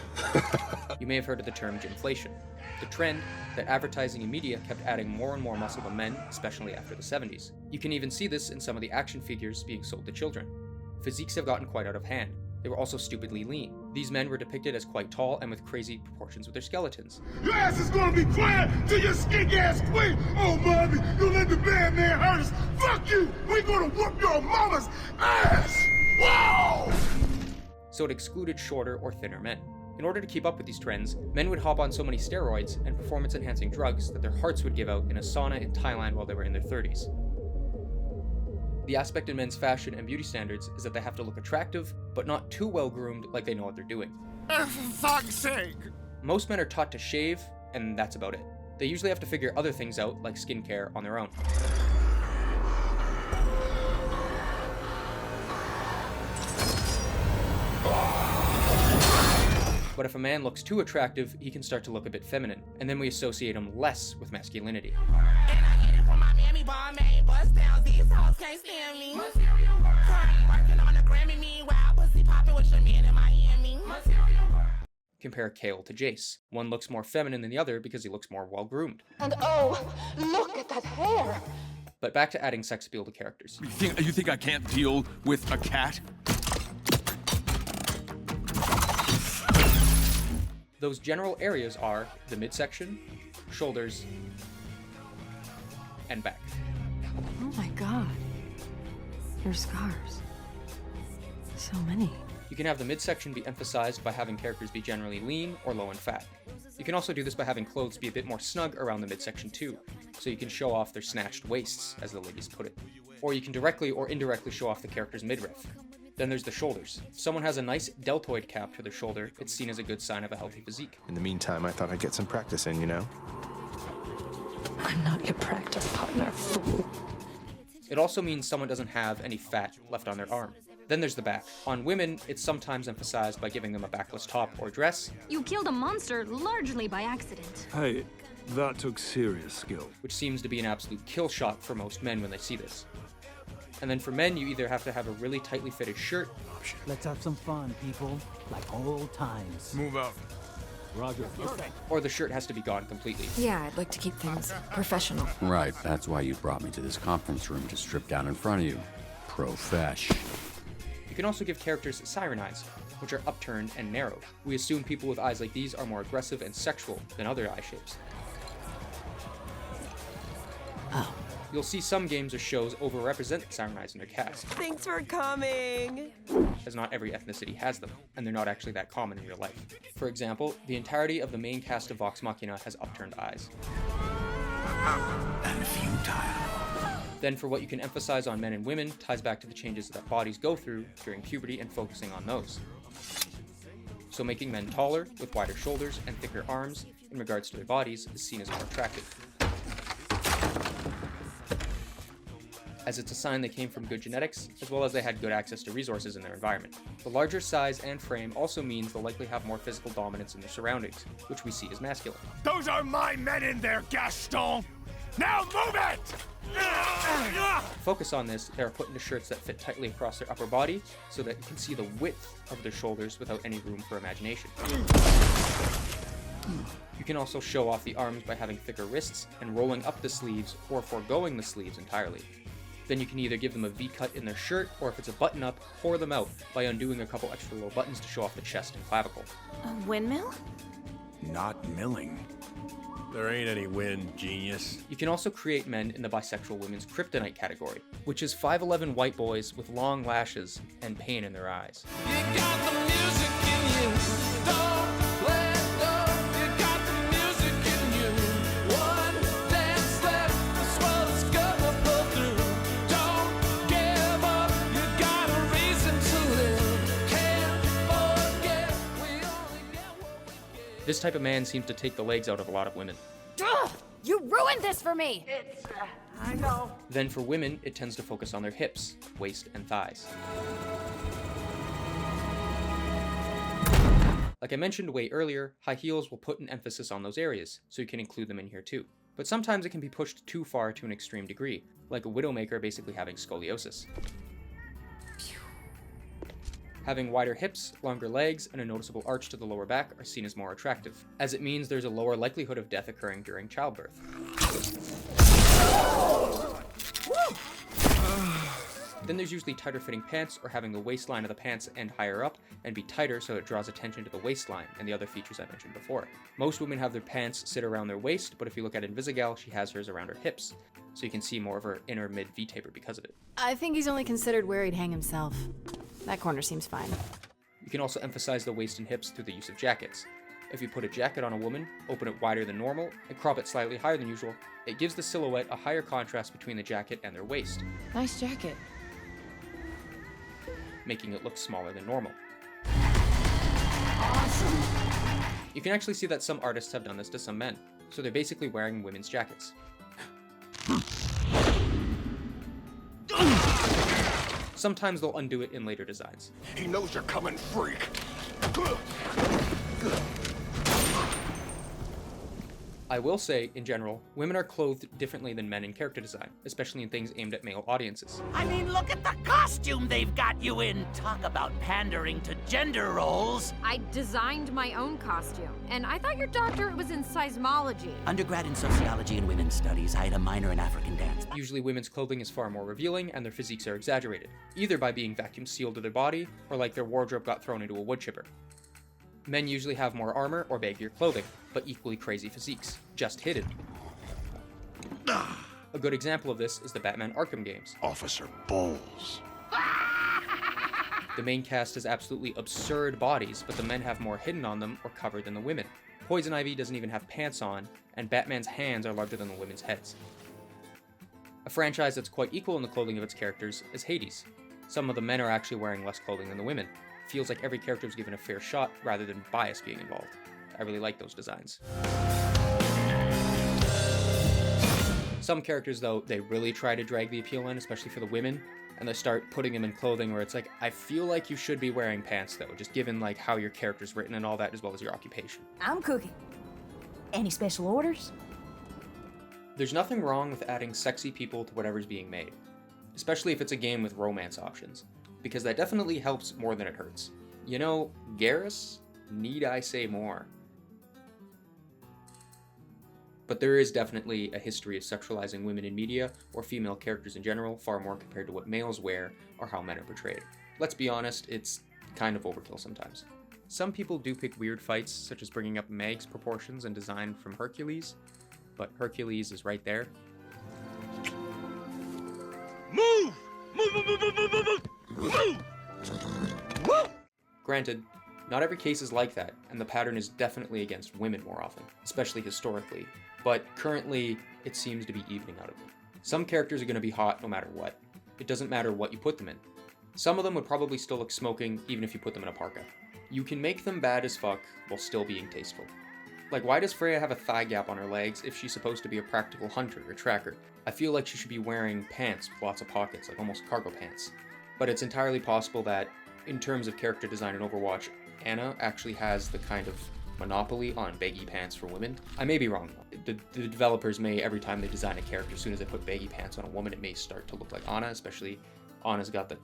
You may have heard of the term gymflation, the trend that advertising and media kept adding more and more muscle to men, especially after the 70s. You can even see this in some of the action figures being sold to children. Physiques have gotten quite out of hand. They were also stupidly lean. These men were depicted as quite tall and with crazy proportions with their skeletons. Your ass is gonna be quiet till your skink ass quit! Oh, mommy, you let the bad man hurt us! Fuck you! We gonna whoop your mama's ass! Wow! So it excluded shorter or thinner men. In order to keep up with these trends, men would hop on so many steroids and performance-enhancing drugs that their hearts would give out in a sauna in Thailand while they were in their 30s. The aspect in men's fashion and beauty standards is that they have to look attractive, but not too well groomed like they know what they're doing. For fuck's sake! Most men are taught to shave, and that's about it. They usually have to figure other things out, like skincare, on their own. But if a man looks too attractive, he can start to look a bit feminine, and then we associate him less with masculinity. Compare Kale to Jace. One looks more feminine than the other because he looks more well-groomed. And oh, look at that hair! But back to adding sex appeal to characters. You think I can't deal with a cat? Those general areas are the midsection, shoulders, and back. Oh my god. Your scars. So many. You can have the midsection be emphasized by having characters be generally lean or low in fat. You can also do this by having clothes be a bit more snug around the midsection too, so you can show off their snatched waists, as the ladies put it. Or you can directly or indirectly show off the character's midriff. Then there's the shoulders. If someone has a nice deltoid cap to their shoulder, it's seen as a good sign of a healthy physique. In the meantime, I thought I'd get some practice in, you know? I'm not your practice partner, fool. It also means someone doesn't have any fat left on their arm. Then there's the back. On women, it's sometimes emphasized by giving them a backless top or dress. You killed a monster largely by accident. Hey, that took serious skill. Which seems to be an absolute kill shot for most men when they see this. And then for men, you either have to have a really tightly fitted shirt. Let's have some fun, people. Like old times. Move out. Roger. Or the shirt has to be gone completely. Yeah, I'd like to keep things professional. Right, that's why you brought me to this conference room, to strip down in front of you. Profesh. You can also give characters siren eyes, which are upturned and narrowed. We assume people with eyes like these are more aggressive and sexual than other eye shapes. Oh, You'll see some games or shows overrepresent samurais in their cast, Thanks for coming. as not every ethnicity has them, and they're not actually that common in real life. For example, the entirety of the main cast of Vox Machina has upturned eyes. And futile. Then for what you can emphasize on men and women ties back to the changes that bodies go through during puberty and focusing on those. So making men taller, with wider shoulders and thicker arms in regards to their bodies is seen as more attractive, as it's a sign they came from good genetics, as well as they had good access to resources in their environment. The larger size and frame also means they'll likely have more physical dominance in their surroundings, which we see as masculine. Those are my men in there, Gaston! Now move it! To focus on this, they are put into shirts that fit tightly across their upper body, so that you can see the width of their shoulders without any room for imagination. You can also show off the arms by having thicker wrists and rolling up the sleeves or foregoing the sleeves entirely. Then you can either give them a V-cut in their shirt, or if it's a button-up, pour them out by undoing a couple extra little buttons to show off the chest and clavicle. A windmill? Not milling. There ain't any wind, genius. You can also create men in the bisexual women's kryptonite category, which is 5'11" white boys with long lashes and pain in their eyes. You got the music in you. Don't let go. You got the music in you. One dance left. This world is gonna pull through. Don't give up. You got a reason to live. Can't forget. We only get what we give. This type of man seems to take the legs out of a lot of women. Ugh! You ruined this for me! I know. Then for women, it tends to focus on their hips, waist, and thighs. Like I mentioned way earlier, high heels will put an emphasis on those areas, so you can include them in here too. But sometimes it can be pushed too far to an extreme degree, like a Widowmaker basically having scoliosis. Having wider hips, longer legs, and a noticeable arch to the lower back are seen as more attractive, as it means there's a lower likelihood of death occurring during childbirth. Then there's usually tighter fitting pants, or having the waistline of the pants end higher up and be tighter so it draws attention to the waistline and the other features I mentioned before. Most women have their pants sit around their waist, but if you look at Invisigal, she has hers around her hips, so you can see more of her inner mid V-taper because of it. I think he's only considered where he'd hang himself. That corner seems fine. You can also emphasize the waist and hips through the use of jackets. If you put a jacket on a woman, open it wider than normal, and crop it slightly higher than usual, it gives the silhouette a higher contrast between the jacket and their waist, Nice jacket. making it look smaller than normal. You can actually see that some artists have done this to some men, so they're basically wearing women's jackets. Sometimes they'll undo it in later designs. He knows you're coming, freak. I will say, in general, women are clothed differently than men in character design, especially in things aimed at male audiences. I mean, look at the costume they've got you in. Talk about pandering to gender roles. I designed my own costume, and I thought your doctorate was in seismology. Undergrad in sociology and women's studies. I had a minor in African dance. Usually women's clothing is far more revealing and their physiques are exaggerated, either by being vacuum sealed to their body or like their wardrobe got thrown into a wood chipper. Men usually have more armor or baggier clothing, but equally crazy physiques, just hidden. A good example of this is the Batman Arkham games. Officer Bowles. The main cast has absolutely absurd bodies, but the men have more hidden on them or covered than the women. Poison Ivy doesn't even have pants on, and Batman's hands are larger than the women's heads. A franchise that's quite equal in the clothing of its characters is Hades. Some of the men are actually wearing less clothing than the women. Feels like every character was given a fair shot rather than bias being involved. I really like those designs. Some characters, though, they really try to drag the appeal in, especially for the women, and they start putting them in clothing where it's like, I feel like you should be wearing pants, though, just given like how your character's written and all that, as well as your occupation. I'm cooking. Any special orders? There's nothing wrong with adding sexy people to whatever's being made, especially if it's a game with romance options, because that definitely helps more than it hurts. You know, Garrus, need I say more? But there is definitely a history of sexualizing women in media, or female characters in general, far more compared to what males wear or how men are portrayed. Let's be honest, it's kind of overkill sometimes. Some people do pick weird fights, such as bringing up Meg's proportions and design from Hercules, but Hercules is right there. Move! Move! Granted, not every case is like that, and the pattern is definitely against women more often, especially historically, but currently, it seems to be evening out of them. Some characters are going to be hot no matter what. It doesn't matter what you put them in. Some of them would probably still look smoking even if you put them in a parka. You can make them bad as fuck while still being tasteful. Like, why does Freya have a thigh gap on her legs if she's supposed to be a practical hunter or tracker? I feel like she should be wearing pants with lots of pockets, like almost cargo pants. But it's entirely possible that, in terms of character design in Overwatch, Ana actually has the kind of monopoly on baggy pants for women. I may be wrong though. The developers may, every time they design a character, as soon as they put baggy pants on a woman, it may start to look like Ana, especially Ana's got the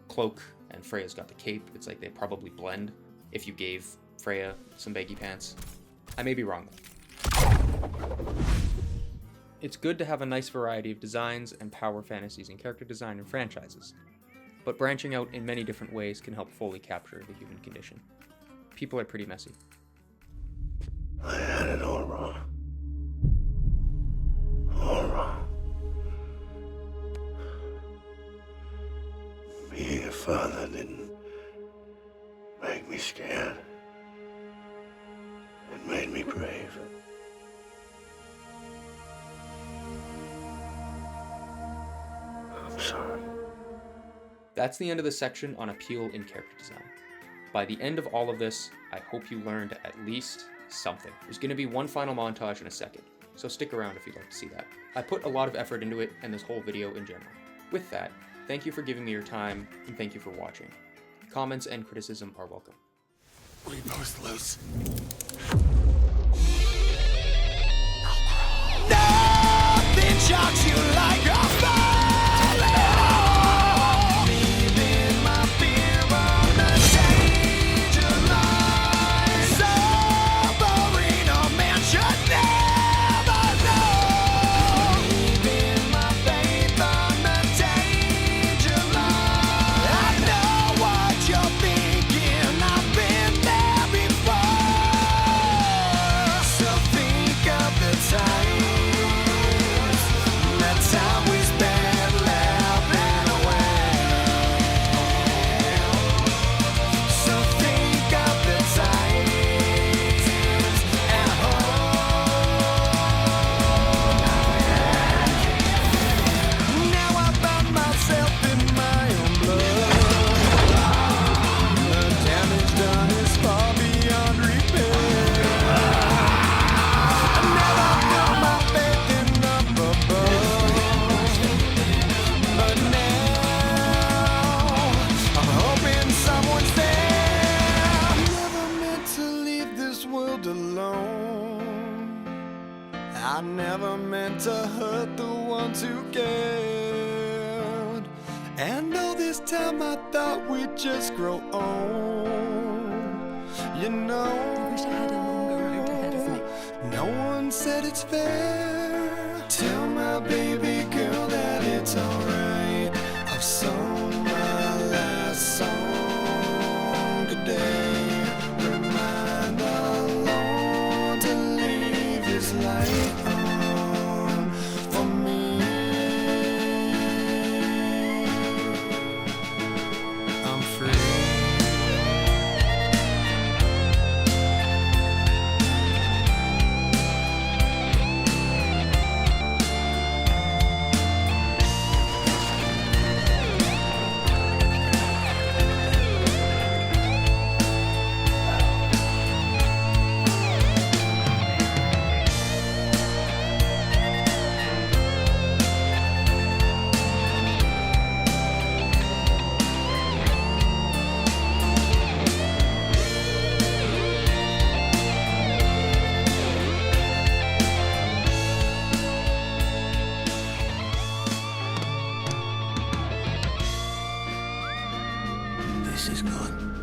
cloak and Freya's got the cape. It's like they probably blend if you gave Freya some baggy pants. I may be wrong though. It's good to have a nice variety of designs and power fantasies in character design and franchises, but branching out in many different ways can help fully capture the human condition. People are pretty messy. I had it all wrong. All wrong. Being a father didn't make me scared. It made me brave. I'm sorry. That's the end of the section on appeal in character design. By the end of all of this, I hope you learned at least something. There's going to be one final montage in a second, so stick around if you'd like to see that. I put a lot of effort into it and this whole video in general. With that, thank you for giving me your time, and thank you for watching. Comments and criticism are welcome. We both lose. Nothing shocks you like a fall. Leaving my fear on the danger line. Suffering a man should never know. Leaving my faith on the danger line. I know what you're thinking. I've been there before. So think of the time. Time we spent laughing away. So think of the times at home. Now I found myself in my own blood. The damage done is far beyond repair. Now I put my faith in up above. Alone. I never meant to hurt the ones who cared. And all this time I thought we'd just grow old. You know, I wish I had a longer road ahead of me. No one said it's fair. Tell my baby girl that it's alright. I've sung my last song today. Light on for me. I'm free. This is good.